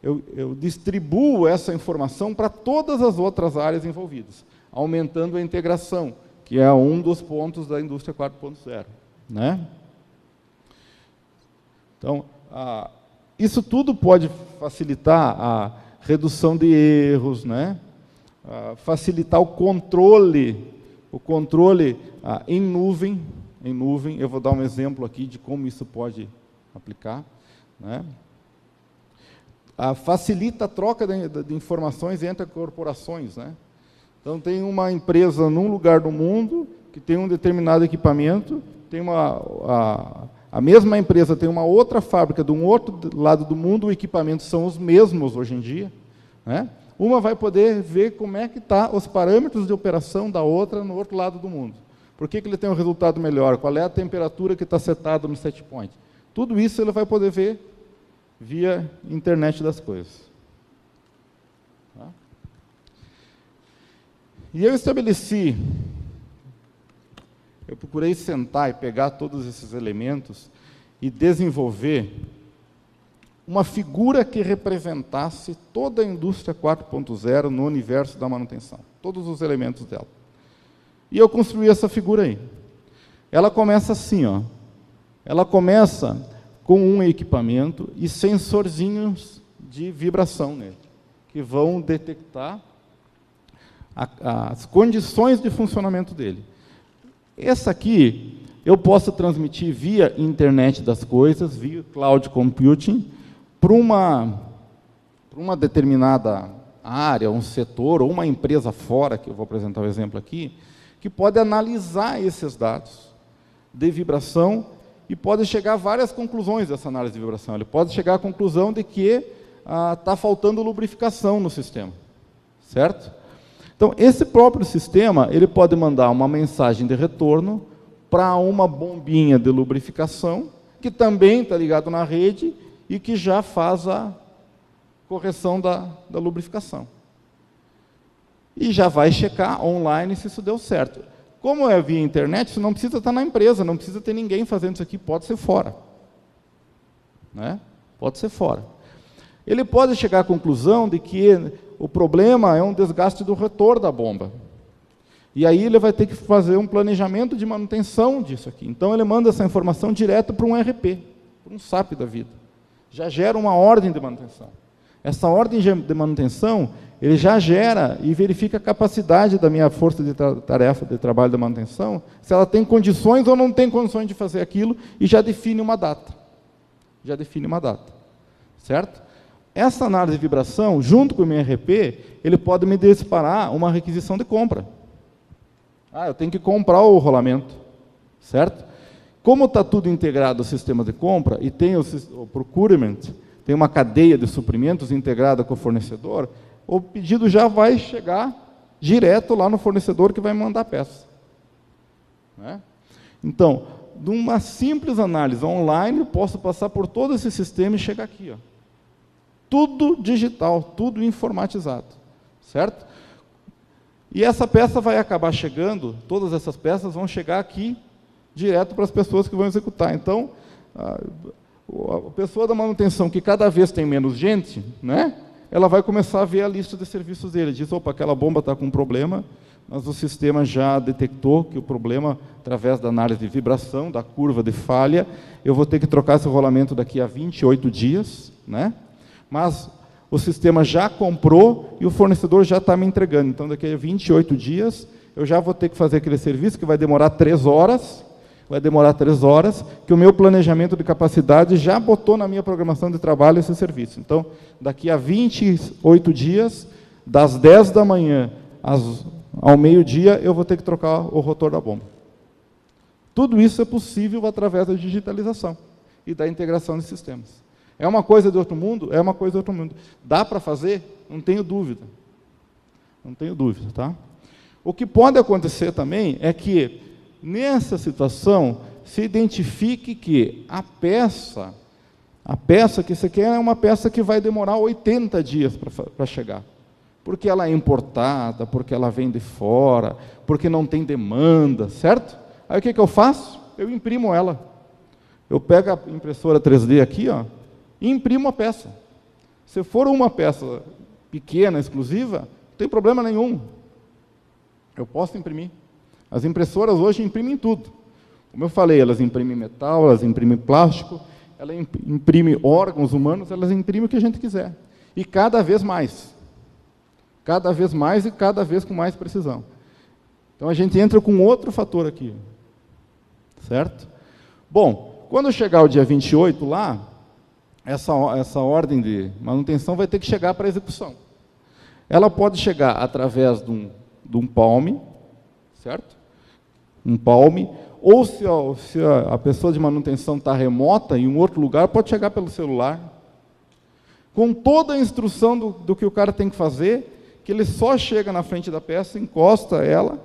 eu distribuo essa informação para todas as outras áreas envolvidas, aumentando a integração, que é um dos pontos da indústria 4.0. Né? Então, isso tudo pode facilitar a redução de erros, né? Facilitar o controle em nuvem. Eu vou dar um exemplo aqui de como isso pode aplicar. Né? Facilita a troca de informações entre corporações. Né? Então, tem uma empresa num lugar do mundo que tem um determinado equipamento, tem a mesma empresa tem uma outra fábrica de um outro lado do mundo, os equipamentos são os mesmos hoje em dia. Né? Uma vai poder ver como é que está os parâmetros de operação da outra no outro lado do mundo. Por que ele tem um resultado melhor? Qual é a temperatura que está setada no set point? Tudo isso ele vai poder ver via internet das coisas. Tá? E eu procurei sentar e pegar todos esses elementos e desenvolver uma figura que representasse toda a indústria 4.0 no universo da manutenção, todos os elementos dela. E eu construí essa figura aí. Ela começa assim, ó. Ela começa com um equipamento e sensorzinhos de vibração nele, que vão detectar as condições de funcionamento dele. Essa aqui, eu posso transmitir via internet das coisas, via cloud computing, para uma determinada área, um setor, ou uma empresa fora, que eu vou apresentar o exemplo aqui, que pode analisar esses dados de vibração e pode chegar a várias conclusões dessa análise de vibração. Ele pode chegar à conclusão de que está faltando lubrificação no sistema, certo? Então, esse próprio sistema, ele pode mandar uma mensagem de retorno para uma bombinha de lubrificação, que também está ligado na rede e que já faz a correção da lubrificação. E já vai checar online se isso deu certo. Como é via internet, isso não precisa estar na empresa, não precisa ter ninguém fazendo isso aqui, pode ser fora. Né? Pode ser fora. Ele pode chegar à conclusão de que o problema é um desgaste do rotor da bomba. E aí ele vai ter que fazer um planejamento de manutenção disso aqui. Então ele manda essa informação direto para um ERP, para um SAP da vida. Já gera uma ordem de manutenção. Essa ordem de manutenção, ele já gera e verifica a capacidade da minha força de tarefa de trabalho da manutenção, se ela tem condições ou não tem condições de fazer aquilo, e já define uma data. Já define uma data. Certo? Essa análise de vibração, junto com o meu ERP, ele pode me disparar uma requisição de compra. Eu tenho que comprar o rolamento, certo? Como está tudo integrado ao sistema de compra, e tem o procurement, tem uma cadeia de suprimentos integrada com o fornecedor, o pedido já vai chegar direto lá no fornecedor que vai mandar a peça. Né? Então, de uma simples análise online, eu posso passar por todo esse sistema e chegar aqui. Ó. Tudo digital, tudo informatizado, certo? E essa peça vai acabar chegando, todas essas peças vão chegar aqui, direto para as pessoas que vão executar. Então, a pessoa da manutenção, que cada vez tem menos gente, né, ela vai começar a ver a lista de serviços dele. Diz, opa, aquela bomba está com um problema, mas o sistema já detectou que o problema, através da análise de vibração, da curva de falha, eu vou ter que trocar esse rolamento daqui a 28 dias, né? Mas o sistema já comprou e o fornecedor já está me entregando. Então, daqui a 28 dias, eu já vou ter que fazer aquele serviço que vai demorar 3 horas, que o meu planejamento de capacidade já botou na minha programação de trabalho esse serviço. Então, daqui a 28 dias, das 10 da manhã ao meio-dia, eu vou ter que trocar o rotor da bomba. Tudo isso é possível através da digitalização e da integração de sistemas. É uma coisa de outro mundo? É uma coisa de outro mundo. Dá para fazer? Não tenho dúvida. Não tenho dúvida, tá? O que pode acontecer também é que, nessa situação, se identifique que a peça que você quer é uma peça que vai demorar 80 dias para chegar. Porque ela é importada, porque ela vem de fora, porque não tem demanda, certo? Aí o que eu faço? Eu imprimo ela. Eu pego a impressora 3D aqui, ó, e imprimo a peça. Se for uma peça pequena, exclusiva, não tem problema nenhum. Eu posso imprimir. As impressoras hoje imprimem tudo. Como eu falei, elas imprimem metal, elas imprimem plástico, elas imprimem órgãos humanos, elas imprimem o que a gente quiser. E cada vez mais. Cada vez mais e cada vez com mais precisão. Então a gente entra com outro fator aqui. Certo? Bom, quando chegar o dia 28 lá, essa ordem de manutenção vai ter que chegar para execução. Ela pode chegar através de um palme, certo? Um palme, ou se a pessoa de manutenção está remota, em um outro lugar, pode chegar pelo celular, com toda a instrução do que o cara tem que fazer, que ele só chega na frente da peça, encosta ela,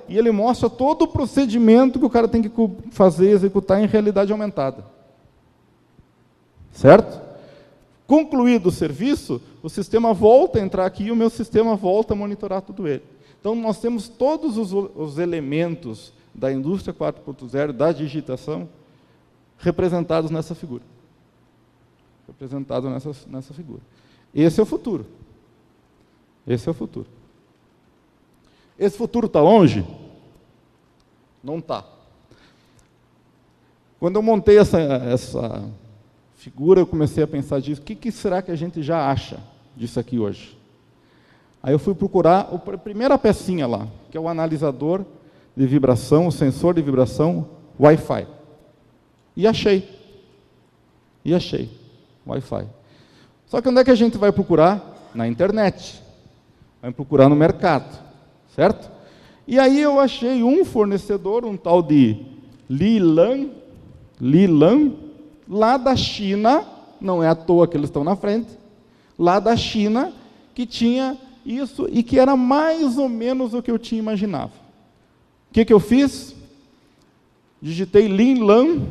e ele mostra todo o procedimento que o cara tem que fazer, executar em realidade aumentada. Certo? Concluído o serviço, o sistema volta a entrar aqui e o meu sistema volta a monitorar tudo ele. Então, nós temos todos os elementos da indústria 4.0, da digitação, representados nessa figura. Representados nessa figura. Esse é o futuro. Esse é o futuro. Esse futuro está longe? Não está. Quando eu montei essa figura, eu comecei a pensar disso. O que será que a gente já acha disso aqui hoje? Aí eu fui procurar a primeira pecinha lá, que é o analisador de vibração, o sensor de vibração Wi-Fi. E achei. Wi-Fi. Só que onde é que a gente vai procurar? Na internet. Vai procurar no mercado, certo? E aí eu achei um fornecedor, um tal de Lilan, lá da China, não é à toa que eles estão na frente, lá da China, que tinha isso e que era mais ou menos o que eu tinha imaginado. O que eu fiz? Digitei Lilan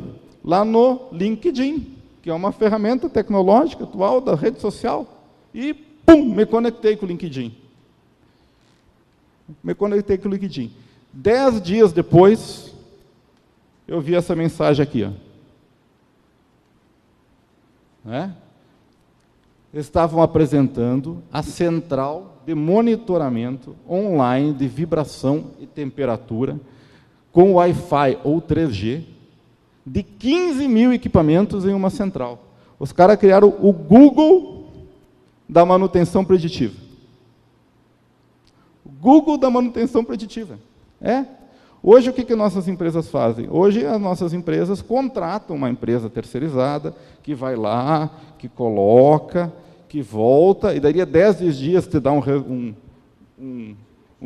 lá no LinkedIn, que é uma ferramenta tecnológica atual da rede social, e pum, me conectei com o LinkedIn. 10 dias depois, eu vi essa mensagem aqui, ó. Estavam apresentando a central de monitoramento online de vibração e temperatura com Wi-Fi ou 3G de 15 mil equipamentos em uma central. Os caras criaram o Google da manutenção preditiva. O Google da manutenção preditiva. Hoje, o que nossas empresas fazem? Hoje, as nossas empresas contratam uma empresa terceirizada, que vai lá, que coloca, que volta, e daí a 10 dias te dá um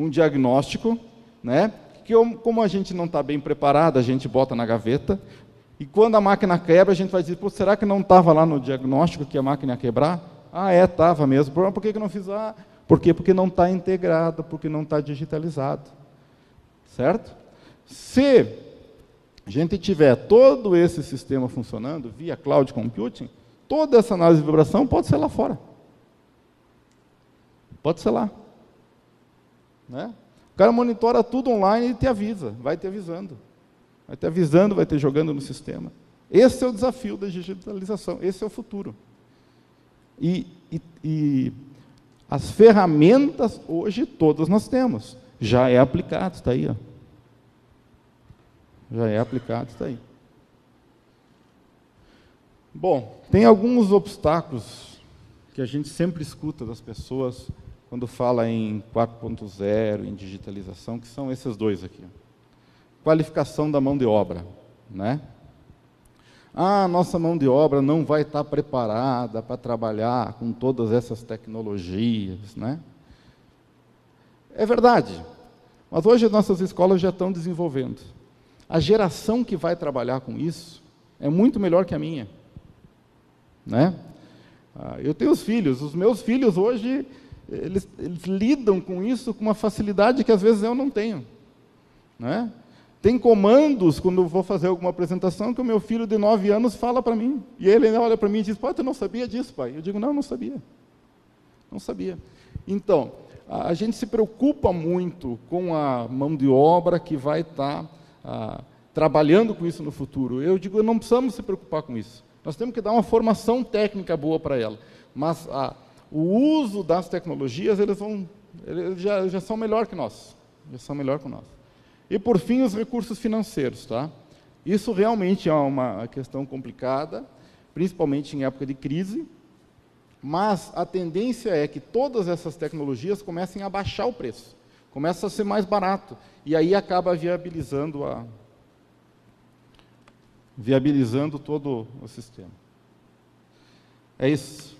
diagnóstico, né? Que como a gente não está bem preparado, a gente bota na gaveta, e quando a máquina quebra, a gente vai dizer, pô, será que não estava lá no diagnóstico que a máquina ia quebrar? Estava mesmo. Por que não fiz? Por quê? Porque não está integrado, porque não está digitalizado. Certo? Se a gente tiver todo esse sistema funcionando via cloud computing, toda essa análise de vibração pode ser lá fora. Pode ser lá. Né? O cara monitora tudo online e te avisa, vai te avisando. Vai te avisando, vai te jogando no sistema. Esse é o desafio da digitalização, esse é o futuro. E as ferramentas, hoje, todas nós temos. Já é aplicado, está aí. Ó. Já é aplicado, está aí. Bom, tem alguns obstáculos que a gente sempre escuta das pessoas quando fala em 4.0, em digitalização, que são esses dois aqui. Qualificação da mão de obra. Né? Nossa mão de obra não vai estar preparada para trabalhar com todas essas tecnologias. Né? É verdade, mas hoje as nossas escolas já estão desenvolvendo. A geração que vai trabalhar com isso é muito melhor que a minha. Né? Eu tenho os meus filhos hoje, eles lidam com isso com uma facilidade que às vezes eu não tenho. Né? Tem comandos, quando eu vou fazer alguma apresentação, que o meu filho de 9 anos fala para mim. E ele olha para mim e diz, pai, tu não sabia disso, pai? Eu digo, não sabia. Não sabia. Então, a gente se preocupa muito com a mão de obra que vai estar trabalhando com isso no futuro. Eu digo, não precisamos se preocupar com isso. Nós temos que dar uma formação técnica boa para ela. Mas o uso das tecnologias, eles já são melhor que nós. Já são melhor que nós. E, por fim, os recursos financeiros. Tá? Isso realmente é uma questão complicada, principalmente em época de crise, mas a tendência é que todas essas tecnologias comecem a baixar o preço, começa a ser mais barato, e aí acaba viabilizando todo o sistema. É isso.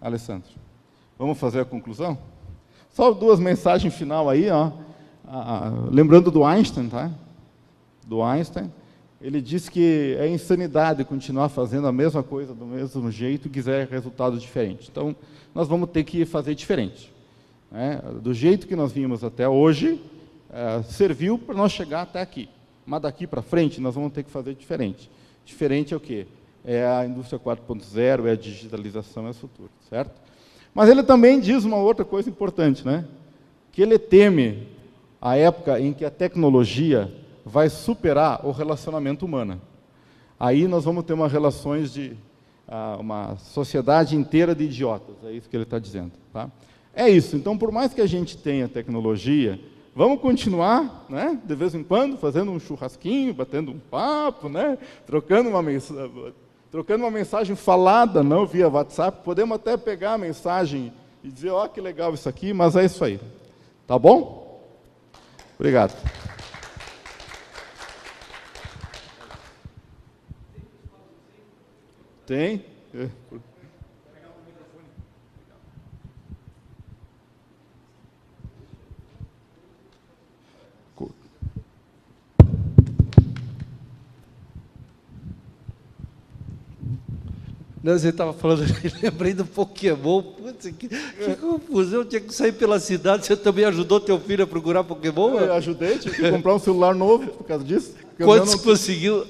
Alessandro, vamos fazer a conclusão? Só 2 mensagens final aí, ó. Lembrando do Einstein, tá? Do Einstein, ele disse que é insanidade continuar fazendo a mesma coisa do mesmo jeito e quiser resultado diferente. Então, nós vamos ter que fazer diferente. Né? Do jeito que nós vimos até hoje, serviu para nós chegar até aqui. Mas daqui para frente, nós vamos ter que fazer diferente. Diferente é o quê? É a indústria 4.0, é a digitalização, é o futuro, certo? Mas ele também diz uma outra coisa importante, né? Que ele teme a época em que a tecnologia vai superar o relacionamento humano. Aí nós vamos ter uma sociedade inteira de idiotas, é isso que ele está dizendo. Tá? É isso, então por mais que a gente tenha tecnologia, vamos continuar, né, de vez em quando, fazendo um churrasquinho, batendo um papo, né, trocando uma mensagem falada, não via WhatsApp, podemos até pegar a mensagem e dizer, ó, que legal isso aqui, mas é isso aí. Tá bom? Obrigado. Tem? Você estava falando, lembrei do Pokémon. Putz, que confusão, tinha que sair pela cidade. Você também ajudou teu filho a procurar Pokémon? Eu ajudei, tive que comprar um celular novo por causa disso. Quantos conseguiu?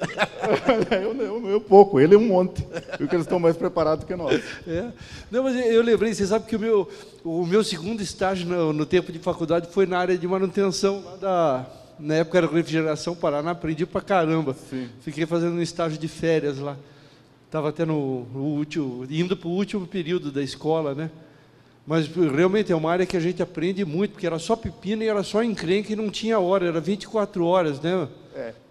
Eu pouco, ele é um monte. Porque eles estão mais preparados que nós. Não, mas eu lembrei, você sabe que o meu segundo estágio no tempo de faculdade foi na área de manutenção, na época era Refrigeração Paraná, aprendi pra caramba. Sim. Fiquei fazendo um estágio de férias lá. Estava até indo para o último período da escola, né? Mas realmente é uma área que a gente aprende muito, porque era só pepino e era só encrenca e não tinha hora, era 24 horas, né?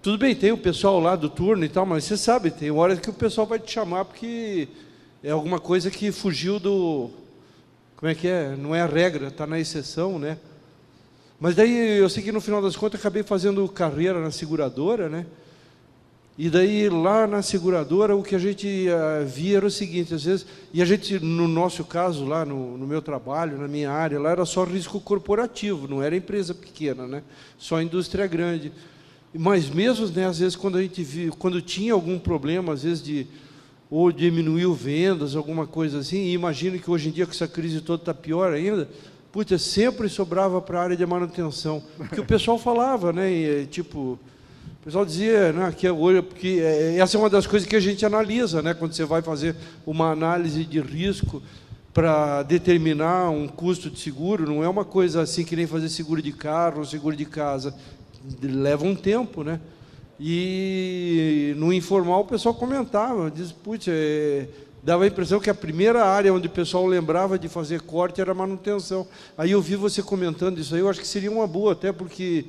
Tudo bem, tem o pessoal lá do turno e tal, mas você sabe, tem horas que o pessoal vai te chamar porque é alguma coisa que fugiu do... Como é que é? Não é a regra, está na exceção, né? Mas daí eu sei que no final das contas acabei fazendo carreira na seguradora, né? E daí, lá na seguradora, o que a gente via era o seguinte, às vezes, e a gente, no nosso caso, lá no meu trabalho, na minha área, lá era só risco corporativo, não era empresa pequena, né? Só indústria grande. Mas mesmo, né, às vezes, quando tinha algum problema, às vezes, ou diminuiu vendas, alguma coisa assim, e imagino que hoje em dia, com essa crise toda, está pior ainda, puta, sempre sobrava para a área de manutenção. Porque o pessoal falava, né, o pessoal dizia, né, porque essa é uma das coisas que a gente analisa, né, quando você vai fazer uma análise de risco para determinar um custo de seguro, não é uma coisa assim que nem fazer seguro de carro ou seguro de casa, leva um tempo, né? E no informal o pessoal comentava, diz, putz, dava a impressão que a primeira área onde o pessoal lembrava de fazer corte era a manutenção. Aí eu vi você comentando isso aí, eu acho que seria uma boa, até porque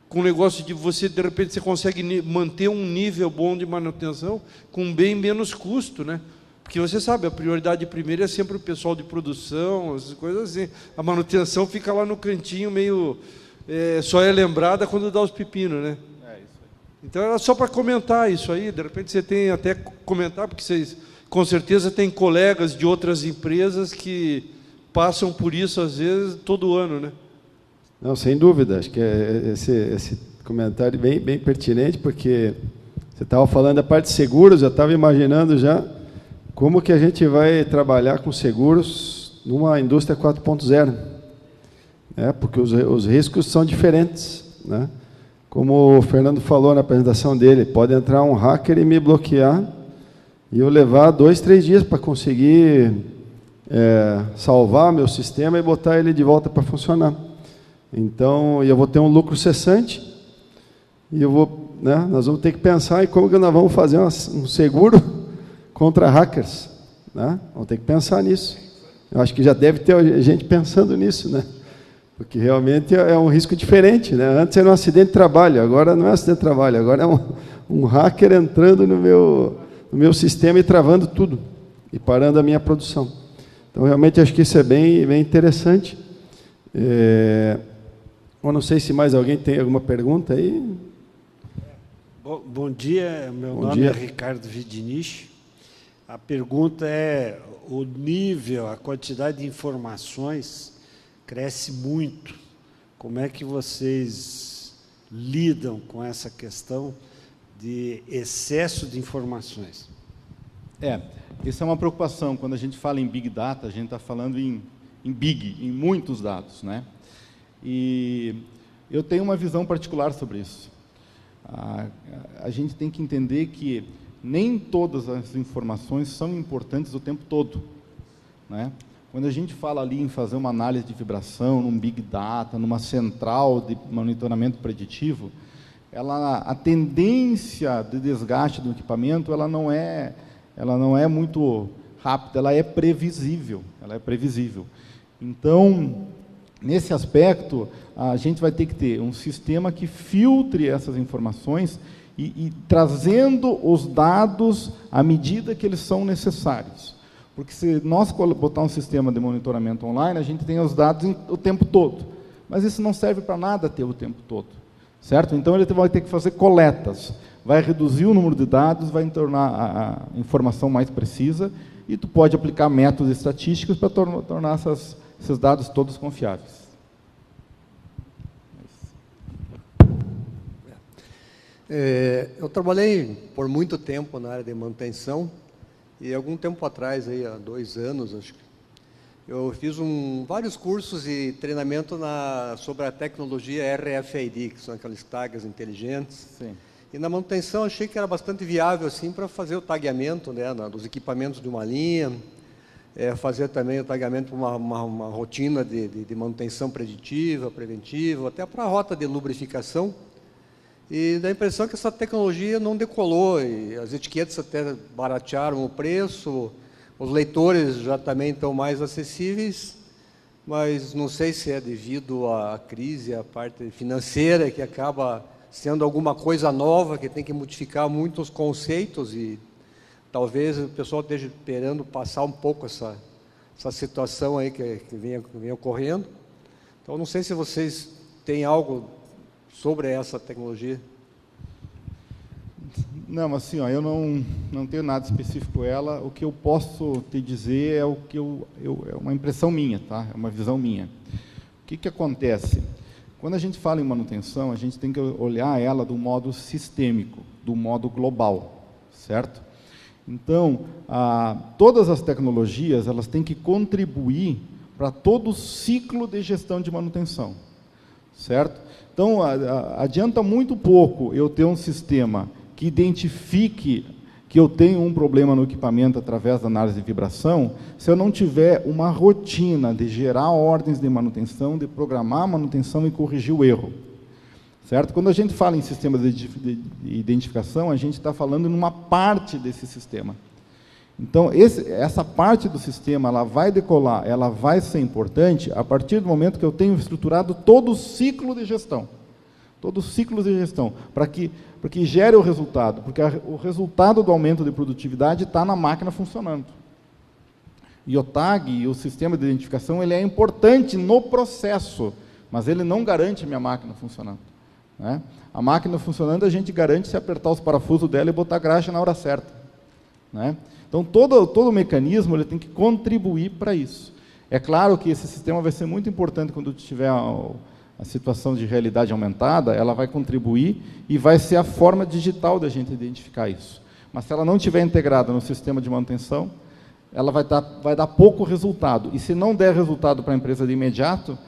com o negócio de você, de repente, você consegue manter um nível bom de manutenção com bem menos custo, né? Porque você sabe, a prioridade primeira é sempre o pessoal de produção, essas coisas assim. A manutenção fica lá no cantinho, meio... só é lembrada quando dá os pepinos, né? Isso aí. Então, era só para comentar isso aí. De repente, você tem até comentar, porque vocês, com certeza, têm colegas de outras empresas que passam por isso, às vezes, todo ano, né? Não, sem dúvida, acho que esse comentário bem pertinente, porque você estava falando da parte de seguros, eu estava imaginando já como que a gente vai trabalhar com seguros numa indústria 4.0, né? Porque os riscos são diferentes, né? Como o Fernando falou na apresentação dele, pode entrar um hacker e me bloquear, e eu levar 2, 3 dias para conseguir salvar meu sistema e botar ele de volta para funcionar. Então, eu vou ter um lucro cessante e nós vamos ter que pensar em como que nós vamos fazer um seguro contra hackers, né? Vamos ter que pensar nisso. Eu acho que já deve ter gente pensando nisso, né? Porque realmente é um risco diferente, né? Antes era um acidente de trabalho, agora não é um acidente de trabalho, agora é um hacker entrando no meu sistema e travando tudo e parando a minha produção. Então, realmente, acho que isso é bem interessante. Eu não sei se mais alguém tem alguma pergunta aí. Bom dia, meu nome é Ricardo Vidinich. A pergunta é, o nível, a quantidade de informações cresce muito. Como é que vocês lidam com essa questão de excesso de informações? Isso é uma preocupação. Quando a gente fala em Big Data, a gente está falando em muitos dados, né? E eu tenho uma visão particular sobre isso. A gente tem que entender que nem todas as informações são importantes o tempo todo, né? Quando a gente fala ali em fazer uma análise de vibração, num Big Data, numa central de monitoramento preditivo, a tendência de desgaste do equipamento, ela não é muito rápida, ela é previsível. Então, nesse aspecto, a gente vai ter que ter um sistema que filtre essas informações e trazendo os dados à medida que eles são necessários. Porque se nós botar um sistema de monitoramento online, a gente tem os dados o tempo todo. Mas isso não serve para nada ter o tempo todo, certo? Então, ele vai ter que fazer coletas, vai reduzir o número de dados, vai tornar a informação mais precisa, e tu pode aplicar métodos estatísticos para tornar esses dados todos confiáveis. Eu trabalhei por muito tempo na área de manutenção E algum tempo atrás, aí, há 2 anos, acho que, eu fiz vários cursos e treinamento sobre a tecnologia RFID, que são aqueles tags inteligentes. Sim. E na manutenção achei que era bastante viável assim para fazer o tagueamento, né, dos equipamentos de uma linha, fazer também o tagueamento para uma rotina de manutenção preditiva, preventiva, até para a rota de lubrificação. E dá a impressão que essa tecnologia não decolou, e as etiquetas até baratearam o preço, os leitores já também estão mais acessíveis, mas não sei se é devido à crise, à parte financeira, que acaba sendo alguma coisa nova, que tem que modificar muitos conceitos, e talvez o pessoal esteja esperando passar um pouco essa situação aí que vem ocorrendo. Então, não sei se vocês têm algo sobre essa tecnologia. Não, assim, ó, eu não tenho nada específico ela. O que eu posso te dizer é o que é uma impressão minha, tá? É uma visão minha. O que acontece? Quando a gente fala em manutenção, a gente tem que olhar ela do modo sistêmico, do modo global, certo? Então, todas as tecnologias, elas têm que contribuir para todo o ciclo de gestão de manutenção, certo? Então, adianta muito pouco eu ter um sistema que identifique que eu tenho um problema no equipamento através da análise de vibração, se eu não tiver uma rotina de gerar ordens de manutenção, de programar a manutenção e corrigir o erro. Certo? Quando a gente fala em sistemas de identificação, a gente está falando em uma parte desse sistema. Então, essa parte do sistema, ela vai decolar, ela vai ser importante a partir do momento que eu tenho estruturado todo o ciclo de gestão. Todo o ciclo de gestão, para que gere o resultado, porque o resultado do aumento de produtividade está na máquina funcionando. E o TAG, o sistema de identificação, ele é importante no processo, mas ele não garante a minha máquina funcionando. Né? A máquina funcionando, a gente garante se apertar os parafusos dela e botar a graxa na hora certa. Né? Então, todo o mecanismo ele tem que contribuir para isso. É claro que esse sistema vai ser muito importante quando tiver a situação de realidade aumentada, ela vai contribuir e vai ser a forma digital da gente identificar isso. Mas se ela não estiver integrada no sistema de manutenção, ela vai dar pouco resultado. E se não der resultado para a empresa de imediato,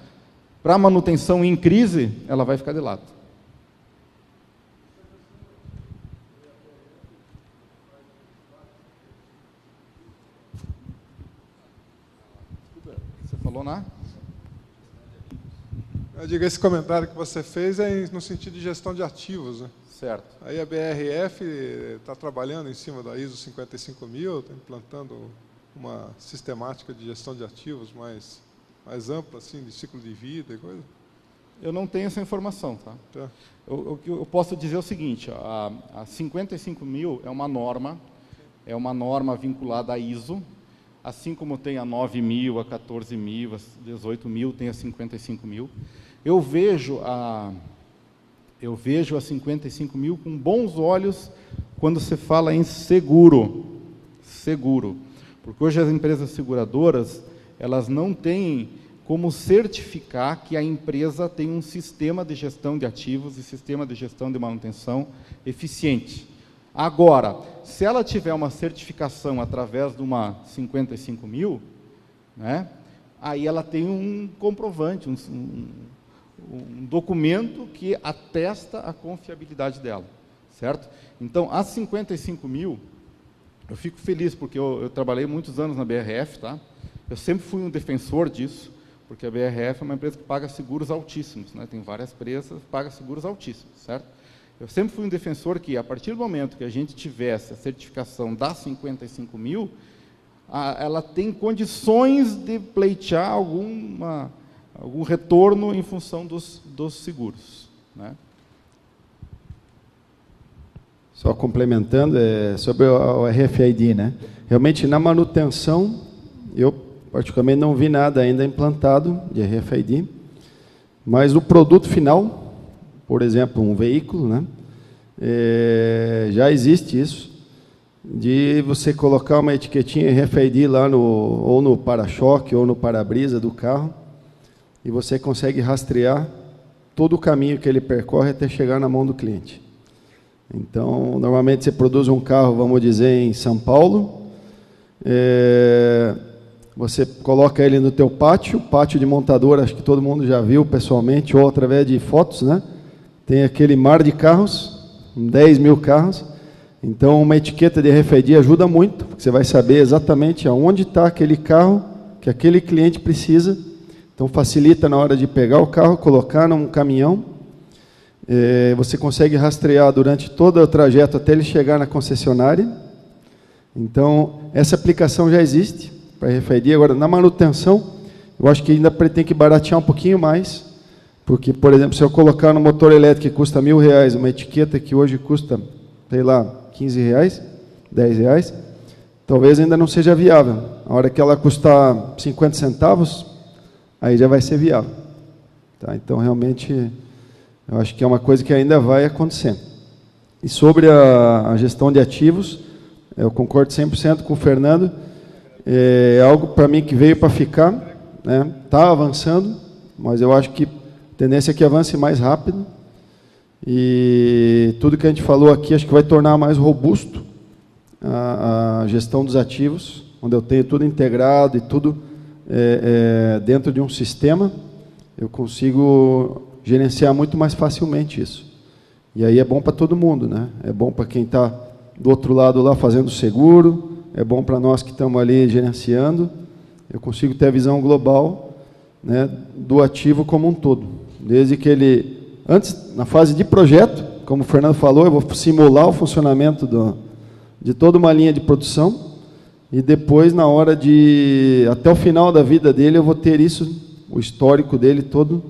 para a manutenção em crise, ela vai ficar de lado. Você falou, né? Eu digo, esse comentário que você fez é no sentido de gestão de ativos, né? Certo. Aí a BRF está trabalhando em cima da ISO 55000, está implantando uma sistemática de gestão de ativos mais ampla, assim, de ciclo de vida e coisa? Eu não tenho essa informação, tá? Tá. O que eu posso dizer é o seguinte, a 55000 é uma norma vinculada à ISO, assim como tem a 9000, a 14000, a 18000, tem a 55000. Eu vejo a 55000 com bons olhos quando se fala em seguro. Porque hoje as empresas seguradoras, elas não têm como certificar que a empresa tem um sistema de gestão de ativos e sistema de gestão de manutenção eficiente. Agora, se ela tiver uma certificação através de uma 55000, né, aí ela tem um comprovante, um documento que atesta a confiabilidade dela, certo? Então, a 55000, eu fico feliz, porque eu trabalhei muitos anos na BRF, tá? Eu sempre fui um defensor disso, porque a BRF é uma empresa que paga seguros altíssimos, né? Tem várias empresas que pagam seguros altíssimos, certo? Eu sempre fui um defensor que, a partir do momento que a gente tivesse a certificação da 55000, ela tem condições de pleitear algum retorno em função dos seguros. Né? Só complementando, sobre o RFID, né? Realmente, na manutenção, eu particularmente não vi nada ainda implantado de RFID, mas o produto final, por exemplo, um veículo, né? Já existe isso, de você colocar uma etiquetinha RFID lá ou no para-choque ou no para-brisa do carro, e você consegue rastrear todo o caminho que ele percorre até chegar na mão do cliente. Então, normalmente você produz um carro, vamos dizer, em São Paulo, Você coloca ele no teu pátio de montadora, acho que todo mundo já viu pessoalmente, ou através de fotos, né? Tem aquele mar de carros, 10 mil carros. Então, uma etiqueta de RFID ajuda muito, porque você vai saber exatamente aonde está aquele carro que aquele cliente precisa. Então, facilita na hora de pegar o carro, colocar num caminhão. Você consegue rastrear durante todo o trajeto até ele chegar na concessionária. Então, essa aplicação já existe para RFID. Agora, na manutenção, eu acho que ainda tem que baratear um pouquinho mais, porque, por exemplo, se eu colocar no motor elétrico que custa R$1.000, uma etiqueta que hoje custa, sei lá, R$15, R$10, talvez ainda não seja viável. A hora que ela custar 50 centavos, aí já vai ser viável. Tá? Então, realmente, eu acho que é uma coisa que ainda vai acontecer. E sobre a gestão de ativos, eu concordo 100% com o Fernando. É algo para mim que veio para ficar, né? Está avançando, mas eu acho que a tendência é que avance mais rápido. E tudo que a gente falou aqui, acho que vai tornar mais robusto a gestão dos ativos, onde eu tenho tudo integrado e tudo dentro de um sistema, eu consigo gerenciar muito mais facilmente isso. E aí é bom para todo mundo, né? É bom para quem está do outro lado lá fazendo seguro, é bom para nós que estamos ali gerenciando. Eu consigo ter a visão global, né, do ativo como um todo. Desde que ele, antes, na fase de projeto, como o Fernando falou, eu vou simular o funcionamento de toda uma linha de produção, e depois, na hora de, até o final da vida dele, eu vou ter isso, o histórico dele todo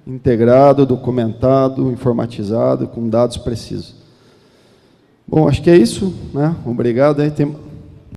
integrado, documentado, informatizado, com dados precisos. Bom, acho que é isso, né? Obrigado. Aí tem